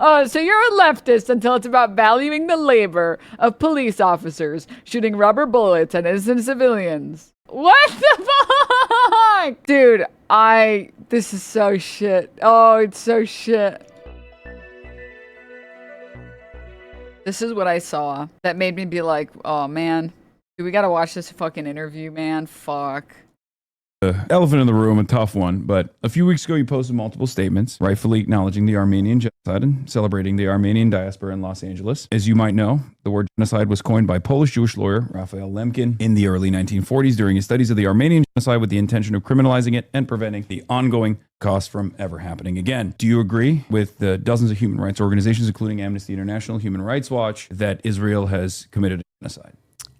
Oh, so you're a leftist until it's about valuing the labor of police officers shooting rubber bullets at innocent civilians. What the fuck? Dude, this is so shit. Oh, it's so shit. This is what I saw that made me be like, oh man, dude, we gotta watch this fucking interview, man. Fuck. Elephant in the room, a tough one, but a few weeks ago you posted multiple statements, rightfully acknowledging the Armenian genocide and celebrating the Armenian diaspora in Los Angeles. As you might know, the word genocide was coined by Polish-Jewish lawyer Raphael Lemkin in the early 1940s during his studies of the Armenian genocide with the intention of criminalizing it and preventing the ongoing cost from ever happening again. Do you agree with the dozens of human rights organizations, including Amnesty International, Human Rights Watch, that Israel has committed a genocide?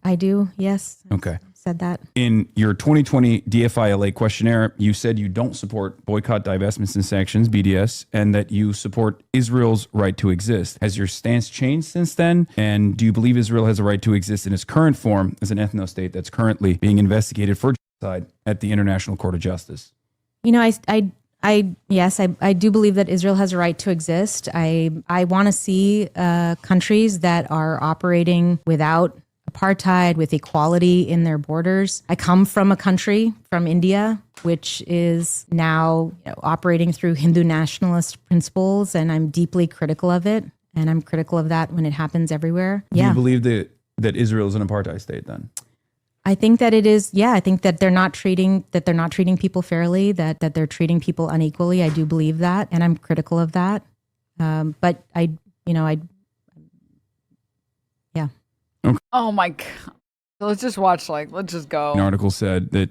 I do, yes. Okay. Said that. In your 2020 DFI-LA questionnaire, you said you don't support boycott, divestments, and sanctions, BDS, and that you support Israel's right to exist. Has your stance changed since then? And do you believe Israel has a right to exist in its current form as an ethno-state that's currently being investigated for genocide at the International Court of Justice? You know, yes, I do believe that Israel has a right to exist. I want to see countries that are operating without apartheid, with equality in their borders. I come from a country, from India, which is now operating through Hindu nationalist principles, and I'm deeply critical of it. And I'm critical of that when it happens everywhere. Do you believe that Israel is an apartheid state then? I think that it is. Yeah, I think that they're not treating people fairly, that they're treating people unequally. I do believe that, and I'm critical of that. But yeah. Okay. Oh my God. So let's just watch, let's just go. An article said that,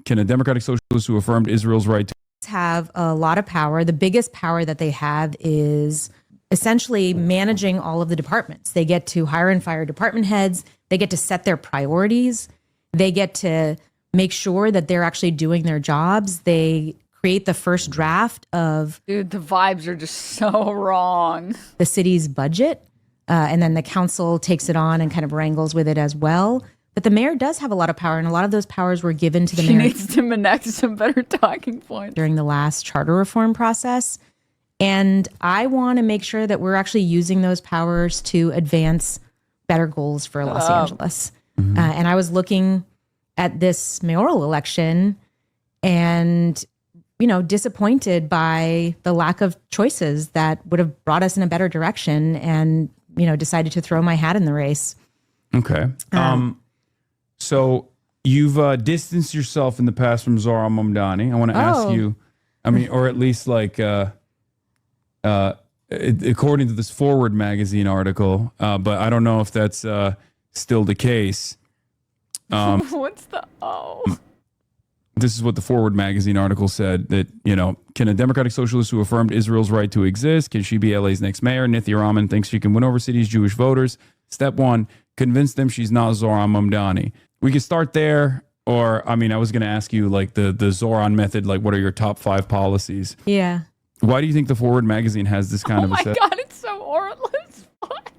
can a democratic socialist who affirmed Israel's right to have a lot of power. The biggest power that they have is essentially managing all of the departments. They get to hire and fire department heads. They get to set their priorities. They get to make sure that they're actually doing their jobs. They create the first draft of... Dude, the vibes are just so wrong. ...the city's budget. And then the council takes it on and kind of wrangles with it as well. But the mayor does have a lot of power, and a lot of those powers were given to the mayor. She needs to enact some better talking points. During the last charter reform process. And I want to make sure that we're actually using those powers to advance better goals for Los Angeles. Mm-hmm. And I was looking at this mayoral election and, disappointed by the lack of choices that would have brought us in a better direction, and, decided to throw my hat in the race. Okay. So you've distanced yourself in the past from Zohran Mamdani. I want to ask you, or at least according to this Forward magazine article, but I don't know if that's still the case. What's the This is what the Forward magazine article said, that, can a democratic socialist who affirmed Israel's right to exist, can she be LA's next mayor? Nithya Raman thinks she can win over city's Jewish voters. Step one, convince them she's not Zohran Mamdani. We could start there, or, I was going to ask you, the Zohran method, what are your top 5 policies? Yeah. Why do you think the Forward magazine has this kind of Oh my God, it's so horrible as fuck.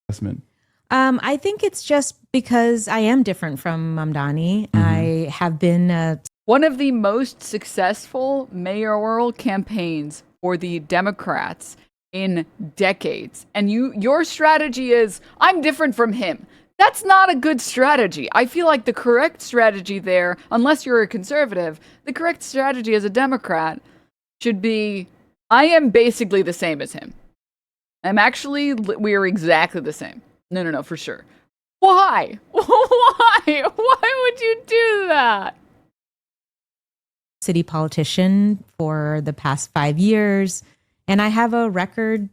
assessment? I think it's just because I am different from Mamdani. Mm-hmm. I have been one of the most successful mayoral campaigns for the Democrats in decades. And your strategy is, I'm different from him. That's not a good strategy. I feel like the correct strategy there, unless you're a conservative, the correct strategy as a Democrat should be, I am basically the same as him. We are exactly the same. No, for sure. Why? Why? Why would you do that? City politician for the past 5 years, and I have a record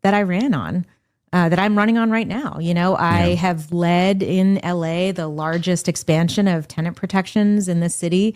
that I ran on, that I'm running on right now. I have led in LA the largest expansion of tenant protections in the city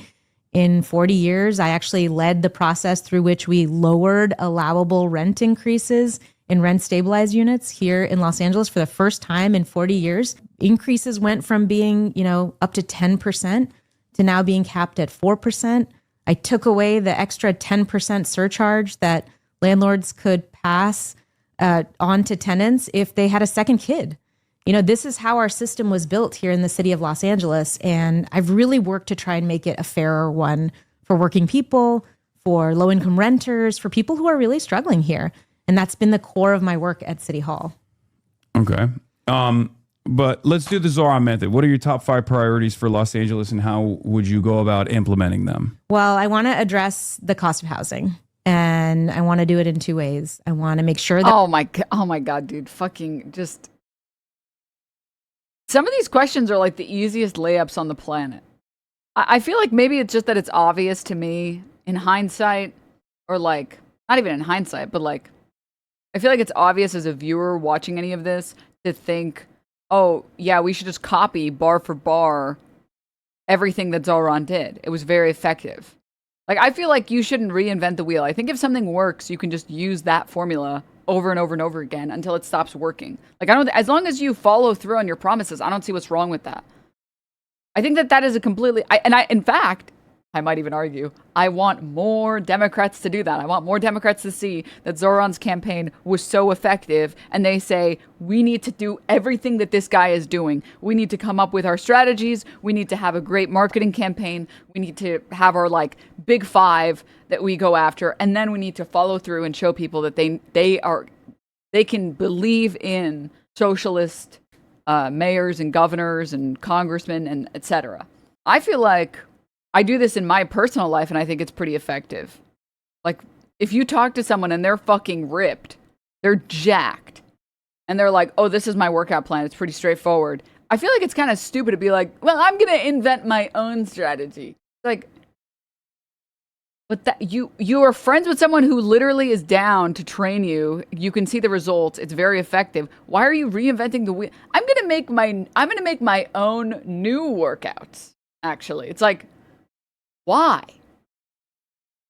in 40 years. I actually led the process through which we lowered allowable rent increases in rent stabilized units here in Los Angeles for the first time in 40 years. Increases went from being, up to 10% to now being capped at 4%. I took away the extra 10% surcharge that landlords could pass on to tenants if they had a second kid. This is how our system was built here in the city of Los Angeles. And I've really worked to try and make it a fairer one for working people, for low-income renters, for people who are really struggling here. And that's been the core of my work at City Hall. Okay. But let's do the Zohran method. What are your top 5 priorities for Los Angeles, and how would you go about implementing them? Well, I want to address the cost of housing, and I want to do it in 2 ways. I want to make sure that... Oh my God, dude. Fucking just... Some of these questions are like the easiest layups on the planet. I feel like maybe it's just that it's obvious to me in hindsight, or like, not even in hindsight, but like, I feel like it's obvious as a viewer watching any of this to think, oh, yeah, we should just copy bar for bar everything that Zohran did. It was very effective. Like, I feel like you shouldn't reinvent the wheel. I think if something works, you can just use that formula over and over and over again until it stops working. Like, as long as you follow through on your promises, I don't see what's wrong with that. I think that is a completely, in fact, I might even argue, I want more Democrats to do that. I want more Democrats to see that Zohran's campaign was so effective, and they say, we need to do everything that this guy is doing. We need to come up with our strategies. We need to have a great marketing campaign. We need to have our like big 5 that we go after, and then we need to follow through and show people that they can believe in socialist mayors and governors and congressmen and etc. I feel like I do this in my personal life, and I think it's pretty effective. Like, if you talk to someone and they're fucking ripped, they're jacked, and they're like, oh, this is my workout plan, it's pretty straightforward. I feel like it's kind of stupid to be like, well, I'm going to invent my own strategy. Like, but that you are friends with someone who literally is down to train you. You can see the results. It's very effective. Why are you reinventing the wheel? I'm going to make my own new workouts. Actually, it's like, why?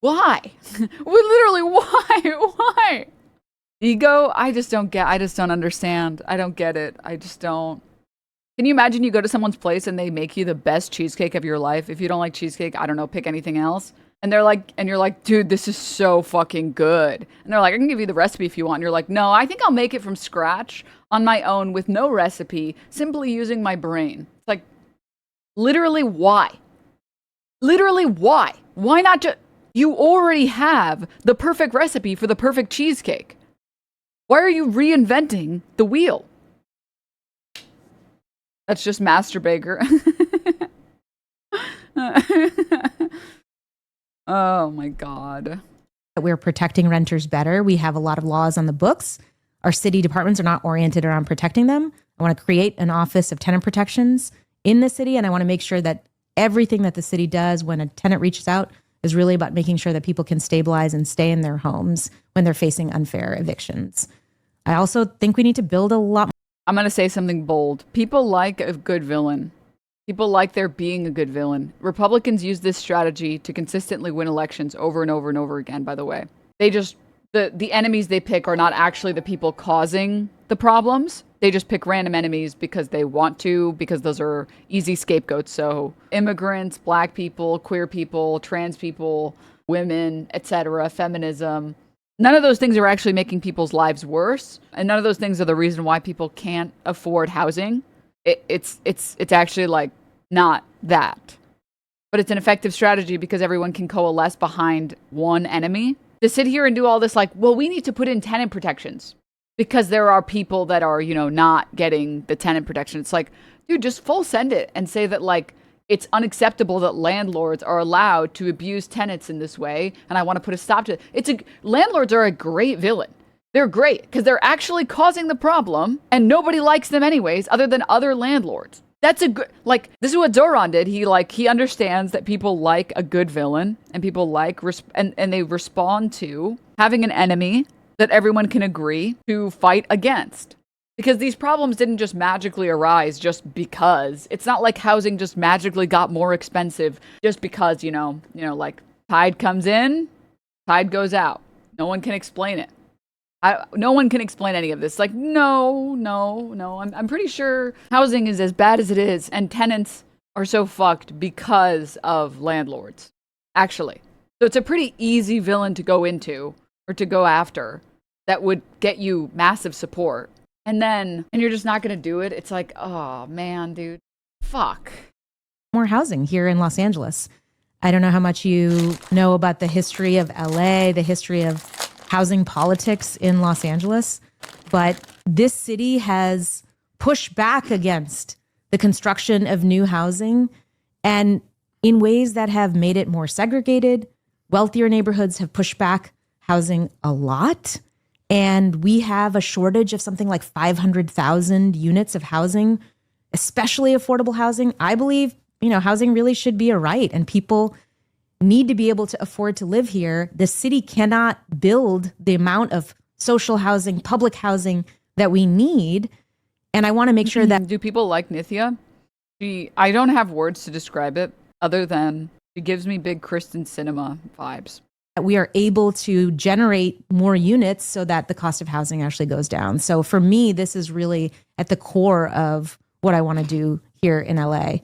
Well, literally, why? Ego? I just don't understand. I don't get it. I just don't. Can you imagine you go to someone's place and they make you the best cheesecake of your life? If you don't like cheesecake, I don't know, pick anything else. And you're like, dude, this is so fucking good. And they're like, I can give you the recipe if you want. And you're like, no, I think I'll make it from scratch on my own with no recipe, simply using my brain. It's like, literally, why? Literally, why? Why not just... You already have the perfect recipe for the perfect cheesecake. Why are you reinventing the wheel? That's just Master Baker. Oh my God. We're protecting renters better. We have a lot of laws on the books. Our city departments are not oriented around protecting them. I want to create an office of tenant protections in the city, and I want to make sure that everything that the city does when a tenant reaches out is really about making sure that people can stabilize and stay in their homes when they're facing unfair evictions. I also think we need to build a lot more. I'm going to say something bold. People like a good villain. People like there being a good villain. Republicans use this strategy to consistently win elections over and over and over again, by the way. They just, the enemies they pick are not actually the people causing the problems. They just pick random enemies because they want to, because those are easy scapegoats. So immigrants, black people, queer people, trans people, women, etc., feminism. None of those things are actually making people's lives worse. And none of those things are the reason why people can't afford housing. It's actually like not that. But it's an effective strategy because everyone can coalesce behind one enemy. To sit here and do all this like, well, we need to put in tenant protections because there are people that are, not getting the tenant protection. It's like, dude, just full send it and say that like, it's unacceptable that landlords are allowed to abuse tenants in this way. And I want to put a stop to it. Landlords are a great villain. They're great because they're actually causing the problem and nobody likes them anyways, other than other landlords. That's a good, like, this is what Zohran did. He understands that people like a good villain and people like, and they respond to having an enemy that everyone can agree to fight against. Because these problems didn't just magically arise just because. It's not like housing just magically got more expensive just because, like tide comes in, tide goes out. No one can explain it. No one can explain any of this. Like, no. I'm pretty sure housing is as bad as it is, and tenants are so fucked because of landlords, actually. So it's a pretty easy villain to go into or to go after that would get you massive support. And you're just not going to do it. It's like, oh man, dude, fuck. More housing here in Los Angeles. I don't know how much you know about the history of LA, the history of housing politics in Los Angeles, but this city has pushed back against the construction of new housing and in ways that have made it more segregated. Wealthier neighborhoods have pushed back housing a lot. And we have a shortage of something like 500,000 units of housing, especially affordable housing. I believe, housing really should be a right, and people need to be able to afford to live here. The city cannot build the amount of social housing, public housing that we need. And I want to make sure that... Do people like Nithya? I don't have words to describe it other than she gives me big Kristen Cinema vibes. We are able to generate more units so that the cost of housing actually goes down. So for me, this is really at the core of what I want to do here in LA.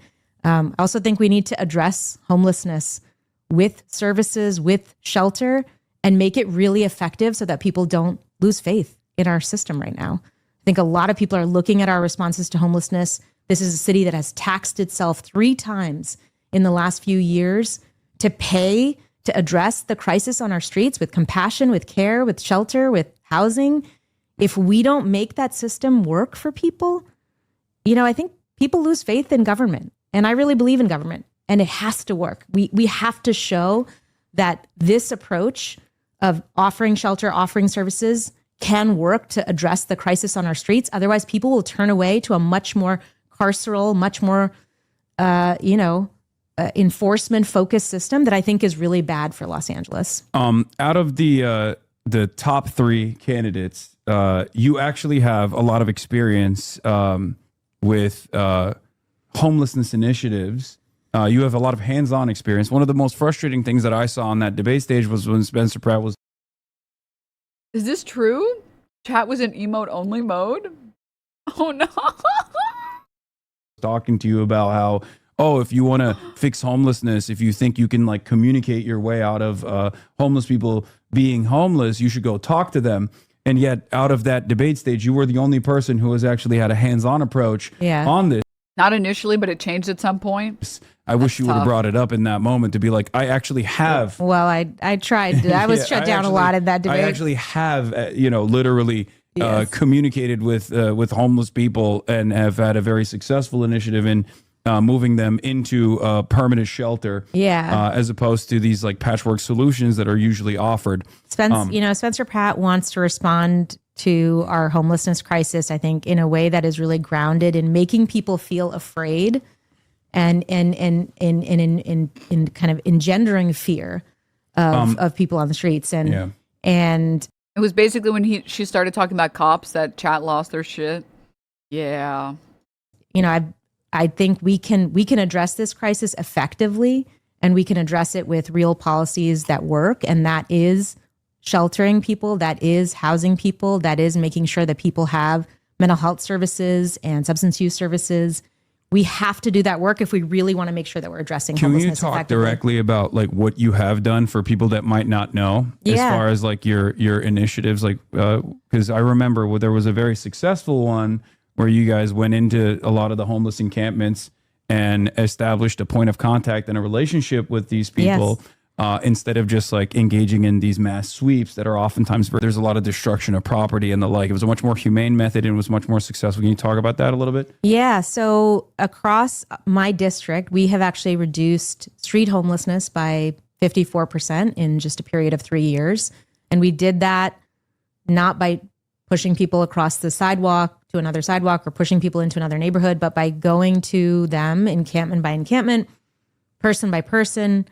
I also think we need to address homelessness with services, with shelter, and make it really effective so that people don't lose faith in our system right now. I think a lot of people are looking at our responses to homelessness. This is a city that has taxed itself 3 times in the last few years to pay to address the crisis on our streets with compassion, with care, with shelter, with housing. If we don't make that system work for people, I think people lose faith in government. And I really believe in government, and it has to work. We have to show that this approach of offering shelter, offering services can work to address the crisis on our streets. Otherwise, people will turn away to a much more carceral, much more, enforcement-focused system that I think is really bad for Los Angeles. Out of the top 3 candidates, you actually have a lot of experience with homelessness initiatives. You have a lot of hands-on experience. One of the most frustrating things that I saw on that debate stage was when Spencer Pratt was... Is this true? Chat was in emote-only mode? Oh, no. Talking to you about how, if you want to fix homelessness, if you think you can communicate your way out of homeless people being homeless, you should go talk to them. And yet out of that debate stage, you were the only person who has actually had a hands-on approach on this. Not initially, but it changed at some point. I wish you would have brought it up in that moment to be like, I actually have. Well, I tried. I was shut down a lot in that debate. I actually have, literally communicated with homeless people and have had a very successful initiative in moving them into permanent shelter. As opposed to these patchwork solutions that are usually offered. Spencer Pratt wants to respond to our homelessness crisis, I think, in a way that is really grounded in making people feel afraid and in kind of engendering fear of people on the streets. And it was basically when she started talking about cops that chat lost their shit. Yeah. I think we can address this crisis effectively, and we can address it with real policies that work, and that is sheltering people, that is housing people, that is making sure that people have mental health services and substance use services. We have to do that work if we really want to make sure that we're addressing homelessness effectively. Can you talk directly about what you have done for people that might not know as far as your initiatives? Because I remember there was a very successful one where you guys went into a lot of the homeless encampments and established a point of contact and a relationship with these people. Yes. Instead of just engaging in these mass sweeps that are oftentimes there's a lot of destruction of property and the like. It was a much more humane method and was much more successful. Can you talk about that a little bit? Yeah. So across my district, we have actually reduced street homelessness by 54% in just a period of 3 years. And we did that not by pushing people across the sidewalk to another sidewalk or pushing people into another neighborhood, but by going to them encampment by encampment, person by person,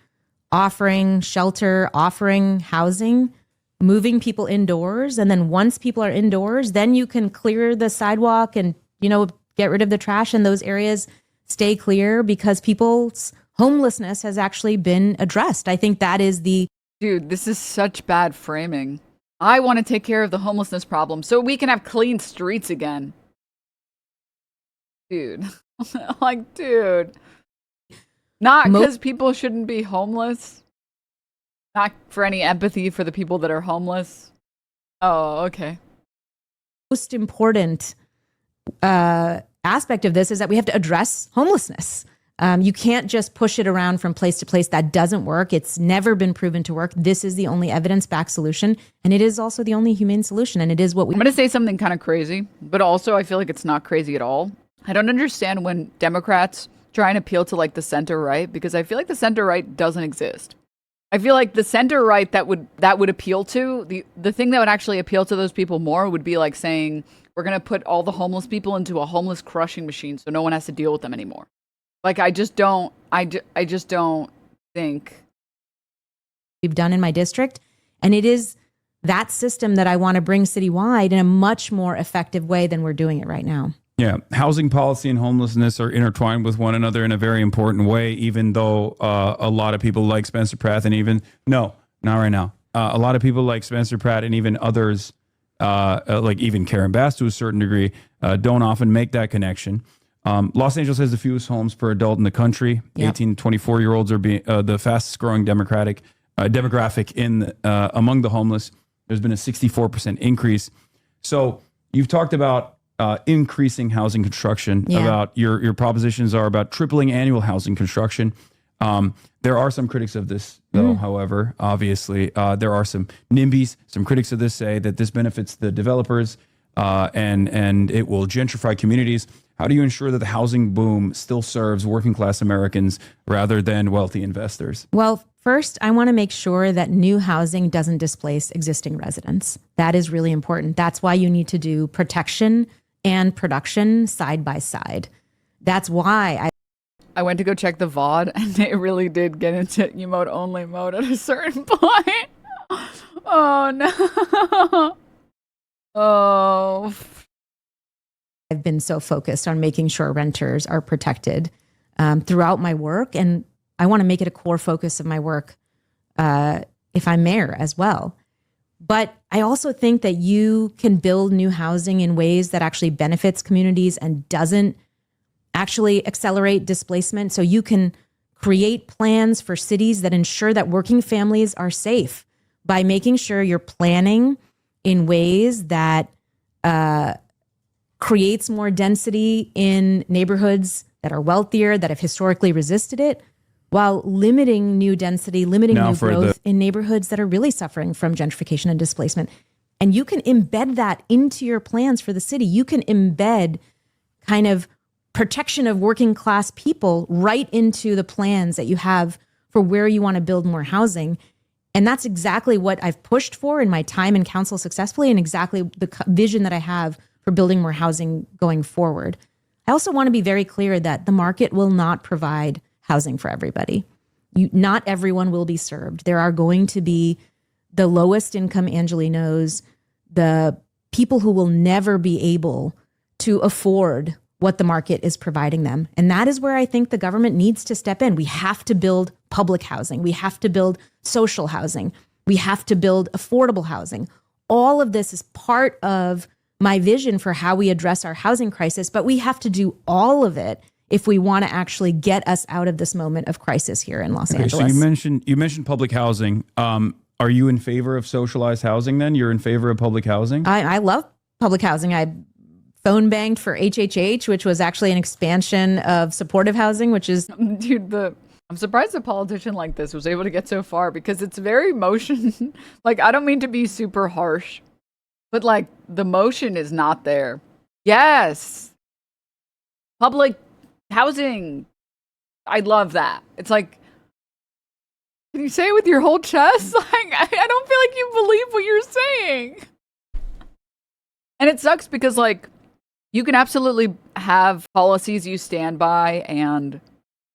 offering shelter, offering housing, moving people indoors. And then once people are indoors, then you can clear the sidewalk and, get rid of the trash in those areas, stay clear, because people's homelessness has actually been addressed. I think that is Dude, this is such bad framing. I want to take care of the homelessness problem so we can have clean streets again. Dude. Dude. Not because people shouldn't be homeless. Not for any empathy for the people that are homeless. Oh, okay. Most important aspect of this is that we have to address homelessness. You can't just push it around from place to place. That doesn't work. It's never been proven to work. This is the only evidence-backed solution, and it is also the only humane solution, and it is what we... I'm going to say something kind of crazy, but also I feel like it's not crazy at all. I don't understand when Democrats try and appeal to like the center right, because I feel like the center right doesn't exist. I feel like the center right that would appeal to the thing that would actually appeal to those people more would be like saying we're going to put all the homeless people into a homeless crushing machine so no one has to deal with them anymore. Like I just don't think we've done in my district, and it is that system that I want to bring citywide in a much more effective way than we're doing it right now. Yeah, housing policy and homelessness are intertwined with one another in a very important way, even though a lot of people like Spencer Pratt and even, no, not right now. A lot of people like Spencer Pratt and even others, like even Karen Bass to a certain degree, don't often make that connection. Los Angeles has the fewest homes per adult in the country. Yep. 18 to 24-year-olds are the fastest growing demographic in among the homeless. There's been a 64% increase. So you've talked about increasing housing construction, about your propositions are about tripling annual housing construction. There are some critics of this, though, however, obviously. There are some NIMBYs. Some critics of this say that this benefits the developers and it will gentrify communities. How do you ensure that the housing boom still serves working class Americans rather than wealthy investors? Well, first, I want to make sure that new housing doesn't displace existing residents. That is really important. That's why you need to do protection and production side by side. That's why I went to go check the VOD, and it really did get into emote only mode at a certain point. Oh no. Oh. I've been so focused on making sure renters are protected throughout my work, and I want to make it a core focus of my work if I'm mayor as well. But I also think that you can build new housing in ways that actually benefits communities and doesn't actually accelerate displacement. So you can create plans for cities that ensure that working families are safe by making sure you're planning in ways that creates more density in neighborhoods that are wealthier, that have historically resisted it, while limiting new density, limiting new growth in neighborhoods that are really suffering from gentrification and displacement. And you can embed that into your plans for the city. You can embed kind of protection of working class people right into the plans that you have for where you want to build more housing. And that's exactly what I've pushed for in my time in council successfully, and exactly the vision that I have for building more housing going forward. I also want to be very clear that the market will not provide housing for everybody. Not everyone will be served. There are going to be the lowest income Angelinos, the people who will never be able to afford what the market is providing them. And that is where I think the government needs to step in. We have to build public housing. We have to build social housing. We have to build affordable housing. All of this is part of my vision for how we address our housing crisis, but we have to do all of it if we want to actually get us out of this moment of crisis here in Los Angeles. So you mentioned public housing. Are you in favor of socialized housing then? You're in favor of public housing? I love public housing. I phone banged for HHH, which was actually an expansion of supportive housing, which is... Dude, I'm surprised a politician like this was able to get so far, because it's very motion. Like, I don't mean to be super harsh, but like the motion is not there. Yes. Public housing. I love that. It's like, can you say it with your whole chest? Like, I don't feel like you believe what you're saying. And it sucks because like you can absolutely have policies you stand by and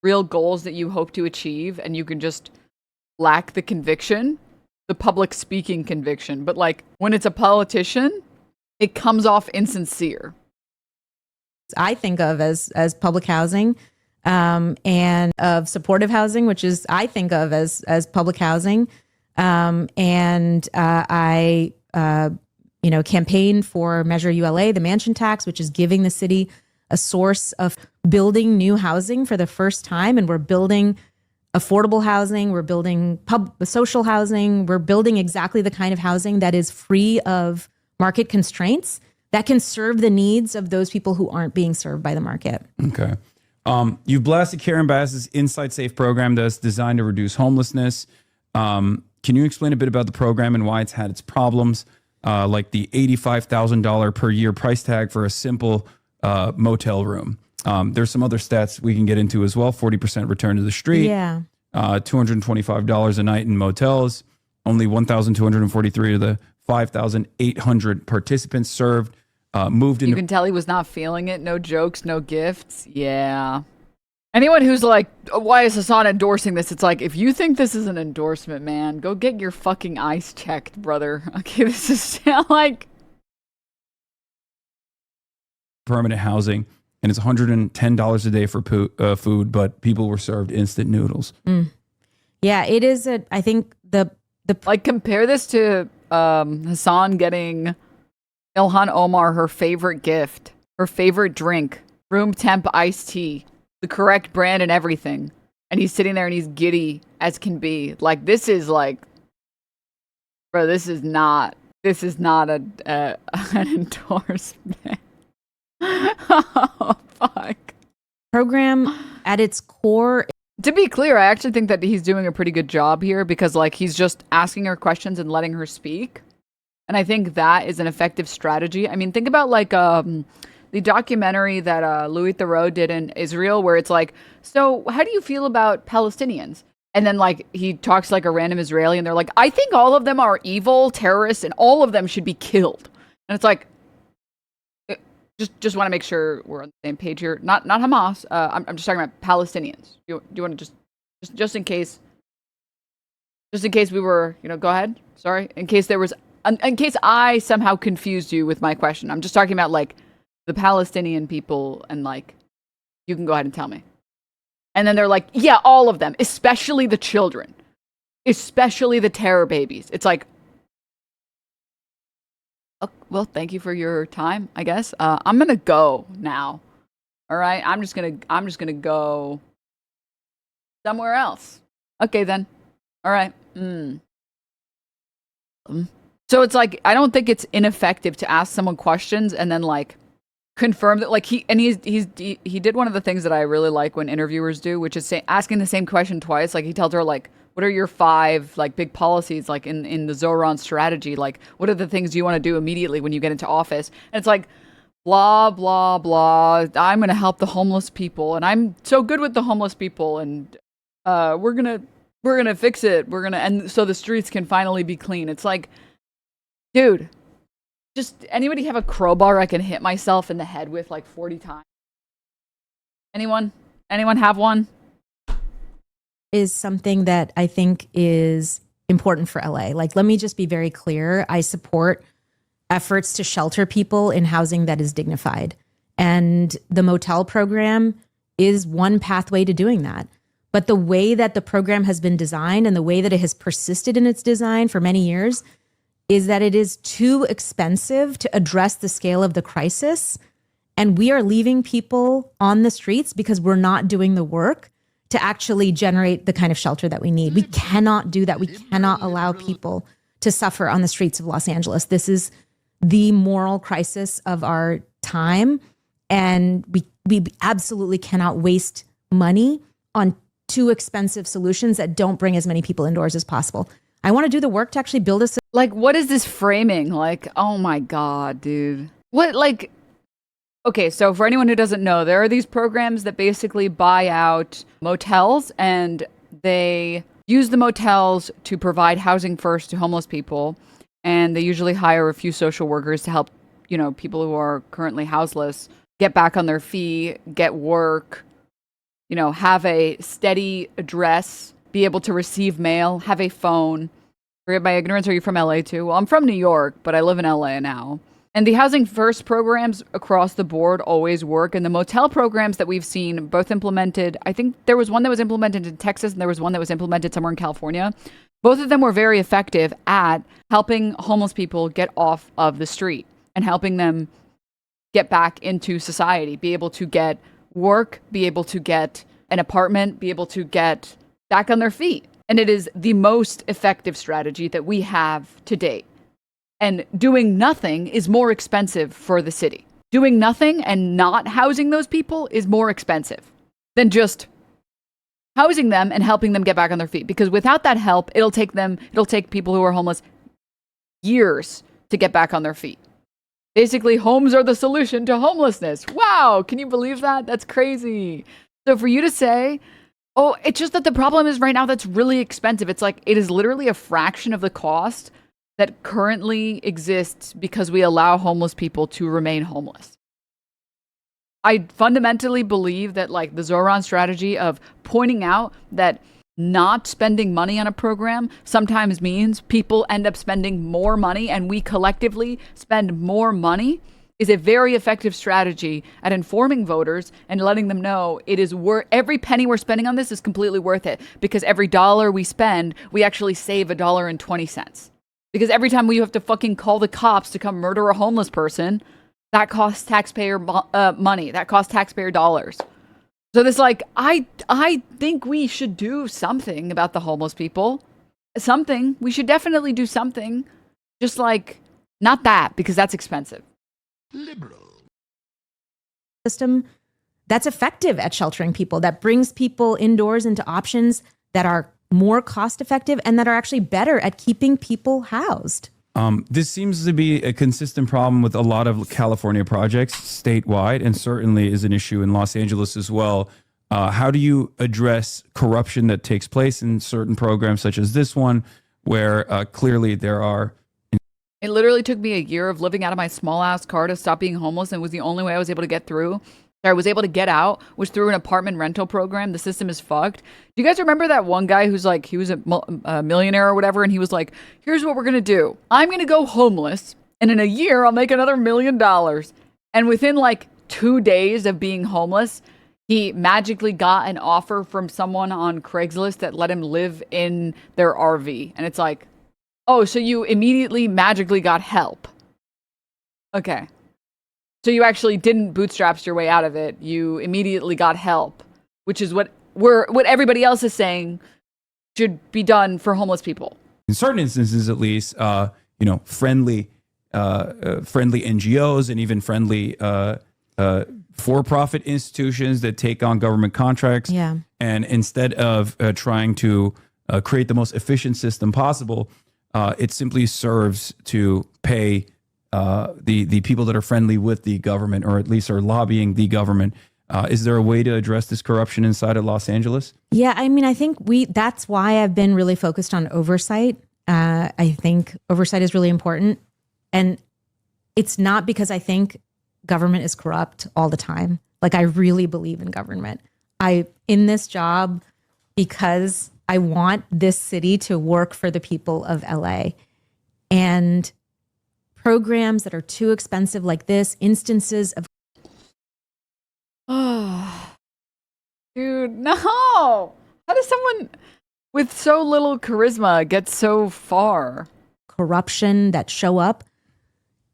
real goals that you hope to achieve, and you can just lack the conviction, the public speaking conviction. But like when it's a politician, it comes off insincere. I think of as public housing, and of supportive housing, which is I think of as public housing, and I campaigned for Measure ULA, the mansion tax, which is giving the city a source of building new housing for the first time. And we're building affordable housing. We're building social housing. We're building exactly the kind of housing that is free of market constraints, that can serve the needs of those people who aren't being served by the market. Okay. You've blasted Karen Bass's Inside Safe program that's designed to reduce homelessness. Can you explain a bit about the program and why it's had its problems, like the $85,000 per year price tag for a simple motel room? There's some other stats we can get into as well. 40% return to the street. Yeah. $225 a night in motels. Only 1,243 of the 5,800 participants served. Moved into. You can tell he was not feeling it. No jokes, no gifts. Yeah. Anyone who's like, why is Hasan endorsing this? It's like, if you think this is an endorsement, man, go get your fucking eyes checked, brother. Okay, this is like permanent housing, and it's $110 a day for food, but people were served instant noodles. Yeah, it is. I think the like, compare this to Hasan getting Ilhan Omar her favorite gift, her favorite drink, room temp iced tea, the correct brand and everything. And he's sitting there and he's giddy as can be. Like, this is like, bro, this is not an endorsement. Oh, fuck. program at its core. To be clear, I actually think that he's doing a pretty good job here because, like, he's just asking her questions and letting her speak. And I think that is an effective strategy. I mean, think about, like, the documentary that Louis Theroux did in Israel, where it's like, so how do you feel about Palestinians? And then, like, he talks like a random Israeli, and they're like, I think all of them are evil terrorists, and all of them should be killed. And it's like, just want to make sure we're on the same page here. Not Hamas. I'm just talking about Palestinians. Do you want to just in case we were, go ahead. Sorry. In case I somehow confused you with my question. I'm just talking about, like, the Palestinian people, and, like, you can go ahead and tell me. And then they're like, yeah, all of them, especially the children, especially the terror babies. It's like, oh, well, thank you for your time, I guess. I'm gonna go now. All right, I'm just gonna go somewhere else. Okay, then. All right. So it's like, I don't think it's ineffective to ask someone questions and then, like, confirm that, like, he did one of the things that I really like when interviewers do, which is asking the same question twice. Like, he tells her, like, what are your 5, like, big policies, like, in the Zohran strategy? Like, what are the things you want to do immediately when you get into office? And it's like, blah, blah, blah. I'm going to help the homeless people, and I'm so good with the homeless people, and we're going to fix it. And so the streets can finally be clean. It's like, dude, just anybody have a crowbar I can hit myself in the head with, like, 40 times? Anyone have one? Is something that I think is important for LA. Like, let me just be very clear. I support efforts to shelter people in housing that is dignified. And the motel program is one pathway to doing that. But the way that the program has been designed and the way that it has persisted in its design for many years is that it is too expensive to address the scale of the crisis. And we are leaving people on the streets because we're not doing the work to actually generate the kind of shelter that we need. We cannot do that. We cannot allow people to suffer on the streets of Los Angeles. This is the moral crisis of our time. And we absolutely cannot waste money on too expensive solutions that don't bring as many people indoors as possible. I want to do the work to actually build a... Like, what is this framing? Like, oh my God, dude. What, like... Okay, so for anyone who doesn't know, there are these programs that basically buy out motels, and they use the motels to provide housing first to homeless people. And they usually hire a few social workers to help, people who are currently houseless get back on their feet, get work, have a steady address, be able to receive mail, have a phone. Forgive my ignorance, are you from LA too? Well, I'm from New York, but I live in LA now. And the housing first programs across the board always work. And the motel programs that we've seen both implemented, I think there was one that was implemented in Texas and there was one that was implemented somewhere in California. Both of them were very effective at helping homeless people get off of the street and helping them get back into society, be able to get work, be able to get an apartment, be able to get back on their feet. And it is the most effective strategy that we have to date. And doing nothing is more expensive for the city. Doing nothing and not housing those people is more expensive. than just housing them and helping them get back on their feet. Because without that help, it'll take people who are homeless years to get back on their feet. Basically, homes are the solution to homelessness. Wow, can you believe that? That's crazy. So for you to say, oh, it's just that the problem is right now that's really expensive. It's like it is literally a fraction of the cost that currently exists because we allow homeless people to remain homeless. I fundamentally believe that like the Zohran strategy of pointing out that not spending money on a program sometimes means people end up spending more money and we collectively spend more money is a very effective strategy at informing voters and letting them know it is worth every penny we're spending on this is completely worth it because every dollar we spend, we actually save $1.20. Because every time we have to fucking call the cops to come murder a homeless person, that costs taxpayer money. That costs taxpayer dollars. So this like, I think we should do something about the homeless people. Something. We should definitely do something. Just like, not that, because that's expensive. Liberal. System that's effective at sheltering people, that brings people indoors into options that are more cost effective and that are actually better at keeping people housed. This seems to be a consistent problem with a lot of California projects statewide, and certainly is an issue in Los Angeles as well. How do you address corruption that takes place in certain programs such as this one, where clearly there are... It literally took me a year of living out of my small ass car to stop being homeless, and it was the only way I was able to get through. I was able to get out was through an apartment rental program. The system is fucked. Do you guys remember that one guy who's like, he was a millionaire or whatever, and he was like, here's what we're going to do. I'm going to go homeless, and in a year, I'll make another $1 million. And within like 2 days of being homeless, he magically got an offer from someone on Craigslist that let him live in their RV. And it's like, oh, so you immediately magically got help. Okay. So you actually didn't bootstrap your way out of it. You immediately got help, which is what everybody else is saying should be done for homeless people. In certain instances, at least, friendly NGOs and even friendly for-profit institutions that take on government contracts. Yeah. And instead of trying to create the most efficient system possible, it simply serves to pay the people that are friendly with the government, or at least are lobbying the government. Is there a way to address this corruption inside of Los Angeles? Yeah, I mean, I think that's why I've been really focused on oversight. I think oversight is really important. And it's not because I think government is corrupt all the time. Like, I really believe in government. In this job because I want this city to work for the people of LA. And programs that are too expensive like this, instances of... Oh, dude, no. How does someone with so little charisma get so far? corruption that show up.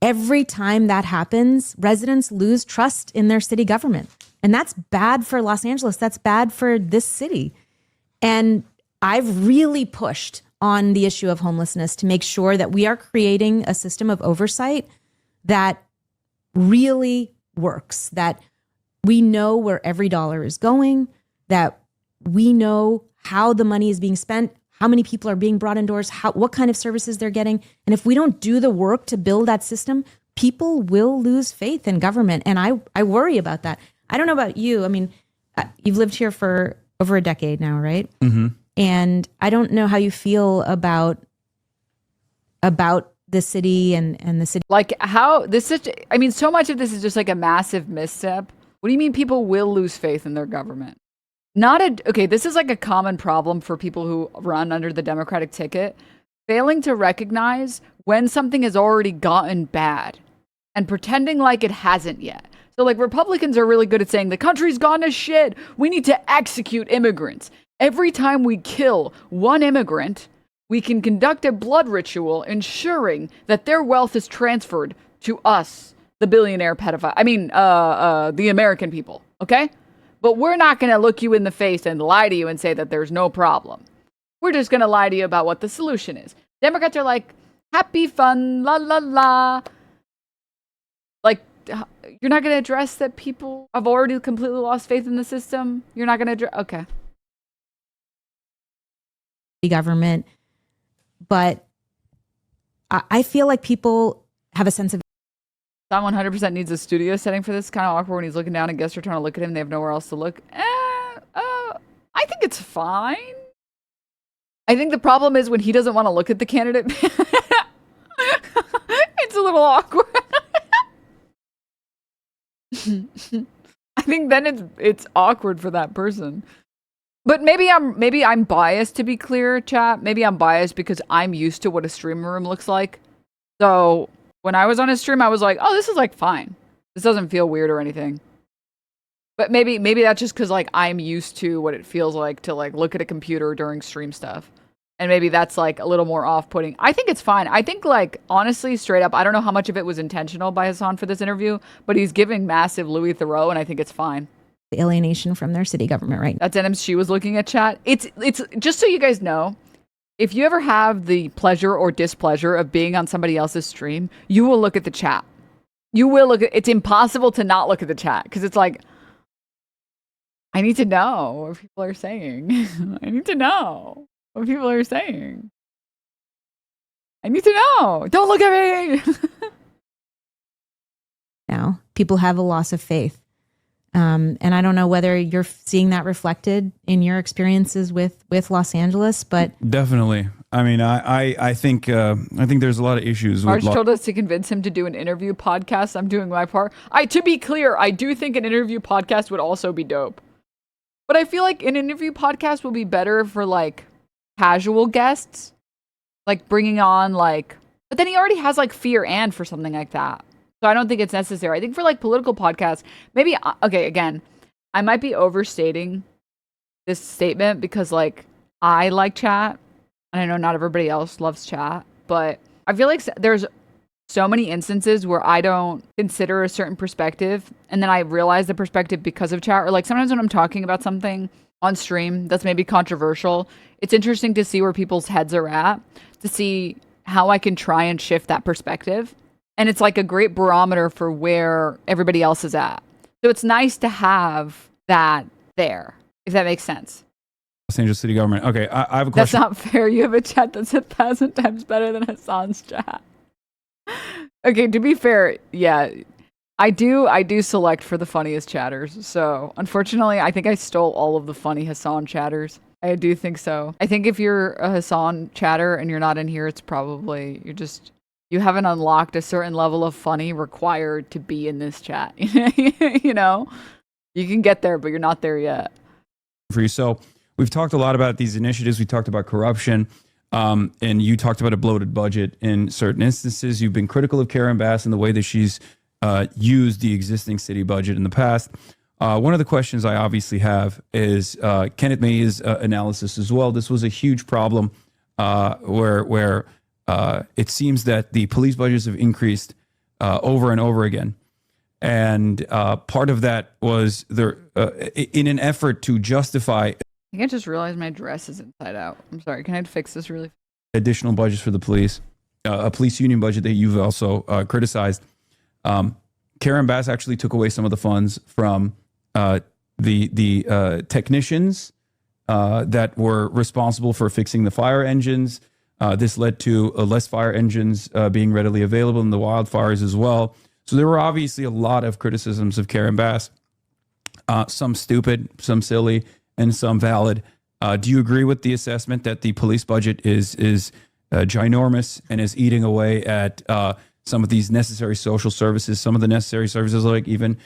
Every time that happens, residents lose trust in their city government. And that's bad for Los Angeles. That's bad for this city. And I've really pushed on the issue of homelessness to make sure that we are creating a system of oversight that really works, that we know where every dollar is going, that we know how the money is being spent, how many people are being brought indoors, what kind of services they're getting. And if we don't do the work to build that system, people will lose faith in government. And I worry about that. I don't know about you. I mean, you've lived here for over a decade now, right? Mm-hmm. And I don't know how you feel about the city and the city. Like how this is, I mean, so much of this is just like a massive misstep. What do you mean people will lose faith in their government? Okay, this is like a common problem for people who run under the Democratic ticket, failing to recognize when something has already gotten bad and pretending like it hasn't yet. So like Republicans are really good at saying the country's gone to shit. We need to execute immigrants. Every time we kill one immigrant, we can conduct a blood ritual ensuring that their wealth is transferred to us, the billionaire pedophile. I mean, the American people, okay? But we're not going to look you in the face and lie to you and say that there's no problem. We're just going to lie to you about what the solution is. Democrats are like, happy fun, la la la. Like, you're not going to address that people have already completely lost faith in the system? You're not going to address... Okay. Government, but I feel like people have a sense of... That 100% needs a studio setting for this. Kind of awkward when he's looking down and guests are trying to look at him. They have nowhere else to look. I think it's fine. I think the problem is when he doesn't want to look at the candidate. It's a little awkward. I think then it's awkward for that person. But maybe I'm biased, to be clear, chat. Maybe I'm biased because I'm used to what a stream room looks like. So when I was on his stream, I was like, oh, this is like fine. This doesn't feel weird or anything. But maybe that's just because like I'm used to what it feels like to like look at a computer during stream stuff. And maybe that's like a little more off-putting. I think it's fine. I think like honestly, straight up, I don't know how much of it was intentional by Hasan for this interview, but he's giving massive Louis Theroux, and I think it's fine. The alienation from their city government right now. That's Denims. She was looking at chat. It's just so you guys know, if you ever have the pleasure or displeasure of being on somebody else's stream, you will look at the chat. You will look at, it's impossible to not look at the chat because it's like, I need to know what people are saying. I need to know what people are saying. I need to know. Don't look at me. Now, people have a loss of faith. And I don't know whether you're seeing that reflected in your experiences with Los Angeles, but definitely. I mean, I think there's a lot of issues. Marge told us to convince him to do an interview podcast. I'm doing my part. To be clear, I do think an interview podcast would also be dope. But I feel like an interview podcast will be better for like casual guests, like bringing on like. But then he already has like Fear and for something like that. So I don't think it's necessary. I think for like political podcasts, maybe, okay, again, I might be overstating this statement because like I like chat and I know not everybody else loves chat, but I feel like there's so many instances where I don't consider a certain perspective and then I realize the perspective because of chat, or like sometimes when I'm talking about something on stream that's maybe controversial, it's interesting to see where people's heads are at, to see how I can try and shift that perspective. And it's like a great barometer for where everybody else is at. So it's nice to have that there, if that makes sense. Los Angeles city government. Okay, I have a question. That's not fair. You have a chat that's 1,000 times better than Hasan's chat. Okay, to be fair, yeah, I do select for the funniest chatters. So unfortunately, I think I stole all of the funny Hasan chatters. I do think so. I think if you're a Hasan chatter and you're not in here, it's probably you haven't unlocked a certain level of funny required to be in this chat. You know, you can get there, but you're not there yet. For you. So we've talked a lot about these initiatives. We talked about corruption, and you talked about a bloated budget in certain instances. You've been critical of Karen Bass and the way that she's used the existing city budget in the past. One of the questions I obviously have is Kenneth May's analysis as well. This was a huge problem where it seems that the police budgets have increased over and over again. And part of that was in an effort to justify... I think I just realized my dress is inside out. I'm sorry. Can I fix this really fast? Additional budgets for the police, a police union budget that you've also criticized. Karen Bass actually took away some of the funds from the technicians that were responsible for fixing the fire engines. This led to less fire engines being readily available in the wildfires as well. So there were obviously a lot of criticisms of Karen Bass, some stupid, some silly, and some valid. Do you agree with the assessment that the police budget is ginormous and is eating away at some of these necessary social services, some of the necessary services like even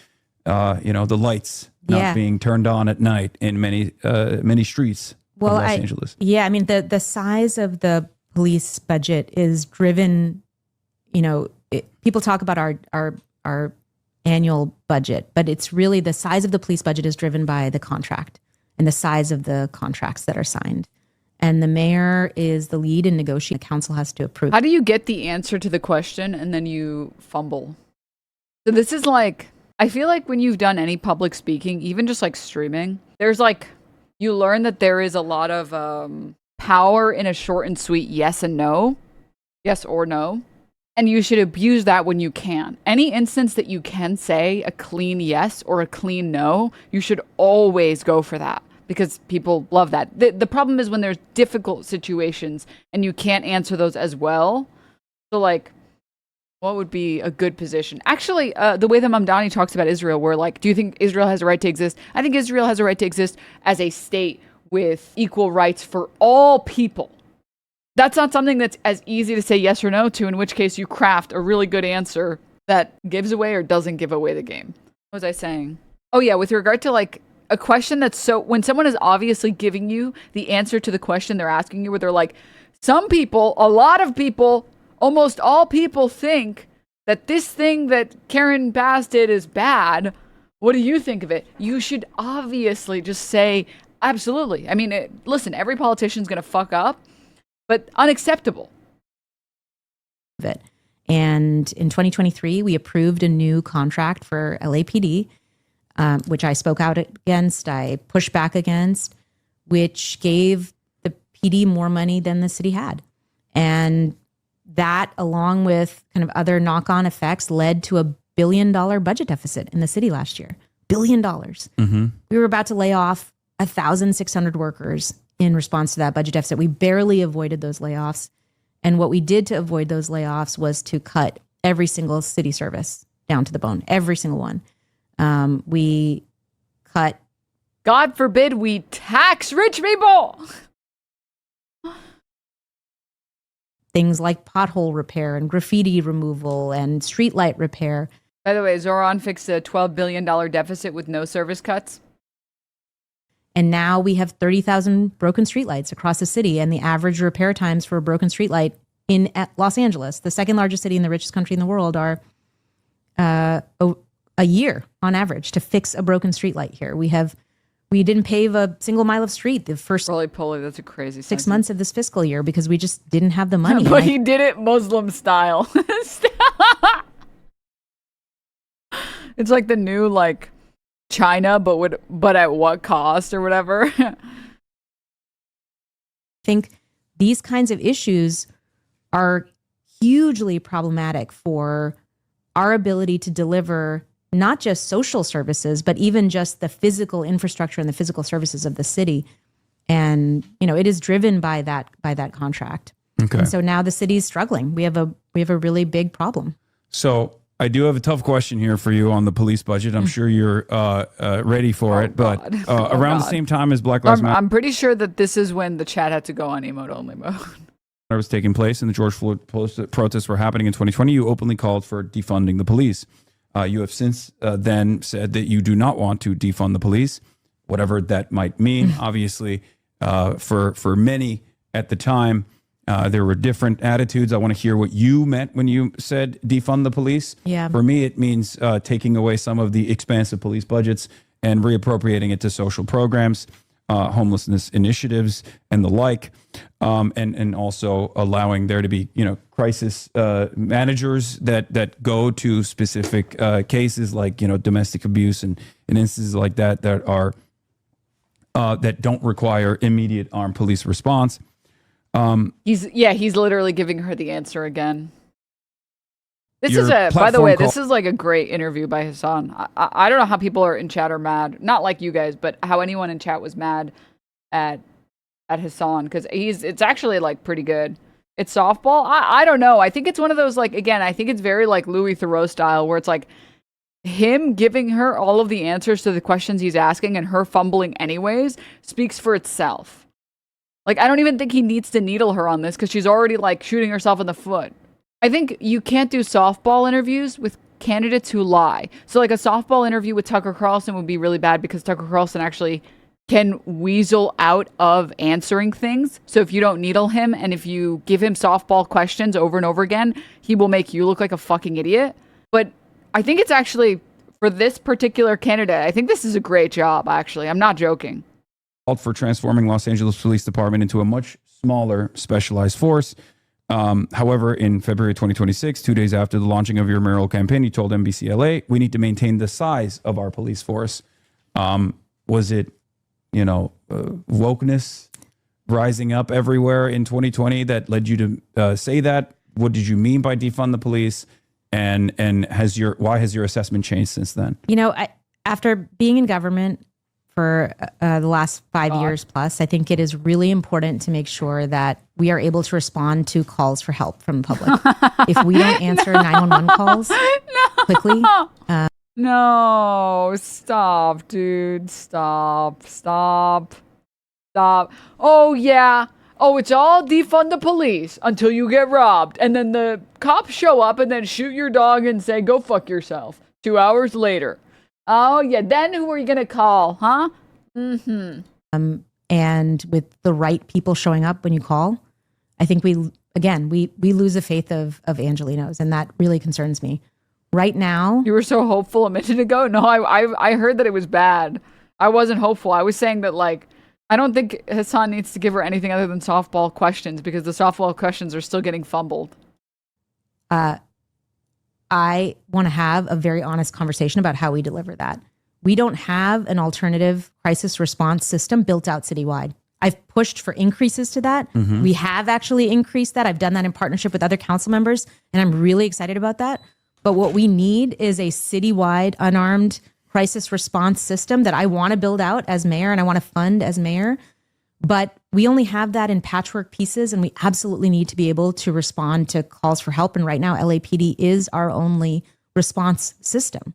the lights not being turned on at night in many streets of Los Angeles? Yeah, I mean the size of the police budget is driven, people talk about our annual budget, but it's really the size of the police budget is driven by the contract and the size of the contracts that are signed. And the mayor is the lead in negotiating. The council has to approve. How do you get the answer to the question and then you fumble? So this is like, I feel like when you've done any public speaking, even just like streaming, there's like, you learn that there is a lot of power in a short and sweet yes and no, yes or no. And you should abuse that when you can. Any instance that you can say a clean yes or a clean no, you should always go for that because people love that. The problem is when there's difficult situations and you can't answer those as well. So like, what would be a good position? Actually, the way that Mamdani talks about Israel, where like, do you think Israel has a right to exist? I think Israel has a right to exist as a state with equal rights for all people. That's not something that's as easy to say yes or no to, in which case you craft a really good answer that gives away or doesn't give away the game. What was I saying? Oh yeah, with regard to like a question that's so, when someone is obviously giving you the answer to the question they're asking you, where they're like, some people, a lot of people, almost all people think that this thing that Karen Bass did is bad. What do you think of it? You should obviously just say, absolutely. I mean, listen, every politician's going to fuck up. But unacceptable. And in 2023, we approved a new contract for LAPD, which I spoke out against, I pushed back against, which gave the PD more money than the city had. And that, along with kind of other knock-on effects, led to a $1 billion budget deficit in the city last year. $1 billion. Mm-hmm. We were about to lay off 1,600 workers in response to that budget deficit. We barely avoided those layoffs. And what we did to avoid those layoffs was to cut every single city service down to the bone, every single one. We cut. God forbid we tax rich people. Things like pothole repair and graffiti removal and streetlight repair. By the way, Zohran fixed a $12 billion deficit with no service cuts. And now we have 30,000 broken streetlights across the city. And the average repair times for a broken streetlight in Los Angeles, the second largest city in the richest country in the world, are a year on average to fix a broken streetlight here. We didn't pave a single mile of street the first Roly-poly, that's a crazy 6 months of this fiscal year because we just didn't have the money. But he did it Muslim style. It's like the new like China, but at what cost or whatever. I think these kinds of issues are hugely problematic for our ability to deliver not just social services, but even just the physical infrastructure and the physical services of the city. And, you know, it is driven by that contract. Okay. And so now the city's struggling. We have a really big problem. So I do have a tough question here for you on the police budget. I'm sure you're ready for it. But around the same time as Black Lives Matter, I'm pretty sure that this is when the chat had to go on emote only mode. was taking place and the George Floyd protests were happening in 2020, you openly called for defunding the police. You have since then said that you do not want to defund the police, whatever that might mean. Obviously, for many at the time, there were different attitudes. I want to hear what you meant when you said defund the police. Yeah. For me, it means taking away some of the expansive police budgets and reappropriating it to social programs, homelessness initiatives, and the like, and also allowing there to be, crisis managers that go to specific cases like, domestic abuse and instances like that are that don't require immediate armed police response. He's literally giving her the answer again. This is by the way, this is like a great interview by Hasan. I don't know how people are in chat are mad. Not like you guys, but how anyone in chat was mad at Hasan, because it's actually like pretty good. It's softball. I don't know. I think it's one of those, like, again, I think it's very like Louis Theroux style, where it's like him giving her all of the answers to the questions he's asking and her fumbling anyways speaks for itself. Like, I don't even think he needs to needle her on this because she's already like shooting herself in the foot. I think you can't do softball interviews with candidates who lie. So like a softball interview with Tucker Carlson would be really bad because Tucker Carlson actually can weasel out of answering things. So if you don't needle him and if you give him softball questions over and over again, he will make you look like a fucking idiot. But I think it's actually, for this particular candidate, I think this is a great job, actually. I'm not joking. Called for transforming Los Angeles Police Department into a much smaller specialized force. However, in February 2026, 2 days after the launching of your mayoral campaign, you told NBC LA, we need to maintain the size of our police force. Was it, wokeness rising up everywhere in 2020 that led you to say that What did you mean by defund the police? And why has your assessment changed since then? After being in government for the last 5 years plus, I think it is really important to make sure that we are able to respond to calls for help from the public. If we don't answer 911 calls quickly. No, stop, dude. Stop. Oh, yeah. Oh, it's all defund the police until you get robbed. And then the cops show up and then shoot your dog and say, go fuck yourself. 2 hours later. Oh, yeah. Then who are you going to call, huh? Mm-hmm. And with the right people showing up when you call, I think we lose the faith of Angelenos. And that really concerns me. Right now. You were so hopeful a minute ago. No, I heard that it was bad. I wasn't hopeful. I was saying that, like, I don't think Hasan needs to give her anything other than softball questions because the softball questions are still getting fumbled. I want to have a very honest conversation about how we deliver that. We don't have an alternative crisis response system built out citywide. I've pushed for increases to that. Mm-hmm. We have actually increased that. I've done that in partnership with other council members, and I'm really excited about that. But what we need is a citywide unarmed crisis response system that I want to build out as mayor and I want to fund as mayor. But we only have that in patchwork pieces, and we absolutely need to be able to respond to calls for help. And right now, LAPD is our only response system.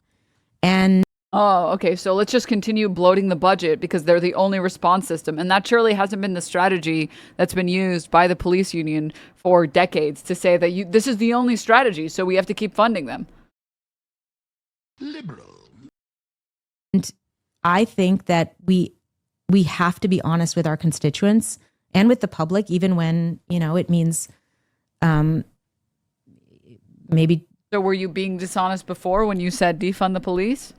And oh, okay. So let's just continue bloating the budget because they're the only response system. And that surely hasn't been the strategy that's been used by the police union for decades to say that this is the only strategy. So we have to keep funding them. Liberal. And I think that we have to be honest with our constituents and with the public, even when, it means maybe. So were you being dishonest before when you said defund the police?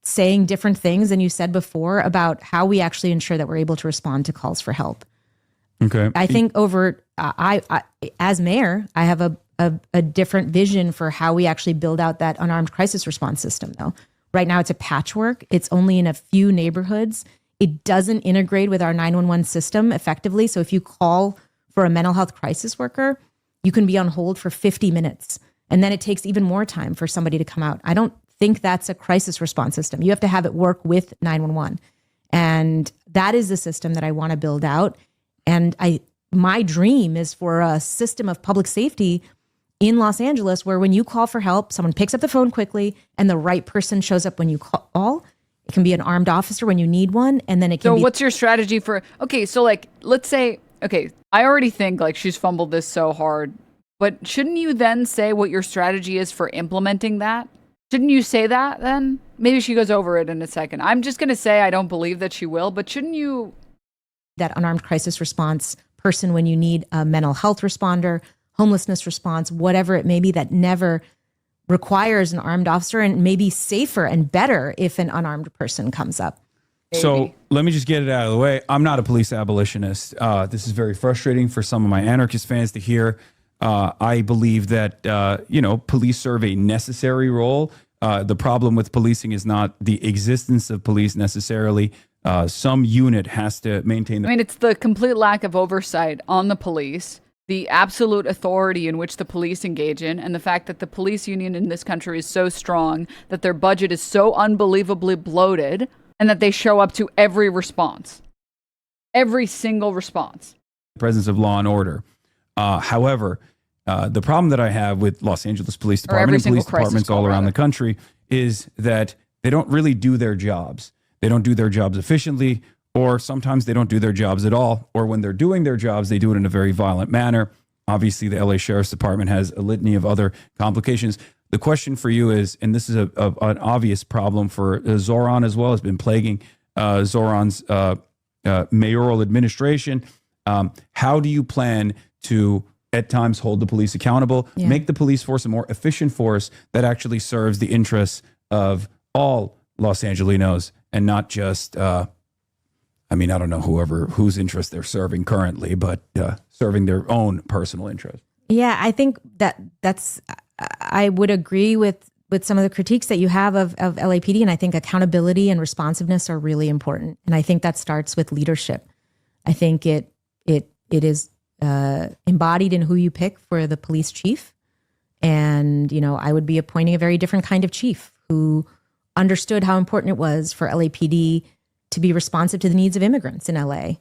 Saying different things than you said before about how we actually ensure that we're able to respond to calls for help. Okay. I think I as mayor, I have a different vision for how we actually build out that unarmed crisis response system, though. Right now, it's a patchwork. It's only in a few neighborhoods. It doesn't integrate with our 911 system effectively. So if you call for a mental health crisis worker, you can be on hold for 50 minutes. And then it takes even more time for somebody to come out. I don't think that's a crisis response system. You have to have it work with 911. And that is the system that I want to build out. And my dream is for a system of public safety in Los Angeles where when you call for help, someone picks up the phone quickly and the right person shows up when you call. It can be an armed officer when you need one. And then it can be. So what's your strategy for, okay, so like, let's say, okay, I already think like she's fumbled this so hard, but shouldn't you then say what your strategy is for implementing that? Shouldn't you say that then? Maybe she goes over it in a second. I'm just going to say I don't believe that she will, but shouldn't you? That unarmed crisis response person when you need a mental health responder, homelessness response, whatever it may be, that never requires an armed officer and maybe safer and better if an unarmed person comes up. Maybe. So let me just get it out of the way. I'm not a police abolitionist. This is very frustrating for some of my anarchist fans to hear. I believe that, police serve a necessary role. The problem with policing is not the existence of police necessarily. Some unit has to maintain the. I mean, it's the complete lack of oversight on the police, the absolute authority in which the police engage in, and the fact that the police union in this country is so strong that their budget is so unbelievably bloated and that they show up to every response, every single response. Presence of law and order. However, the problem that I have with Los Angeles Police Department and police departments all around the country is that they don't really do their jobs. They don't do their jobs efficiently, or sometimes they don't do their jobs at all. Or when they're doing their jobs, they do it in a very violent manner. Obviously, the LA Sheriff's Department has a litany of other complications. The question for you is, and this is an obvious problem for Zohran as well, has been plaguing Zohran's mayoral administration. How do you plan to at times hold the police accountable, make the police force a more efficient force that actually serves the interests of all Los Angelenos and not just, I don't know whose interest they're serving currently, but serving their own personal interest. Yeah, I think that's, I would agree with some of the critiques that you have of LAPD. And I think accountability and responsiveness are really important. And I think that starts with leadership. I think it is embodied in who you pick for the police chief. And, I would be appointing a very different kind of chief who understood how important it was for LAPD to be responsive to the needs of immigrants in LA,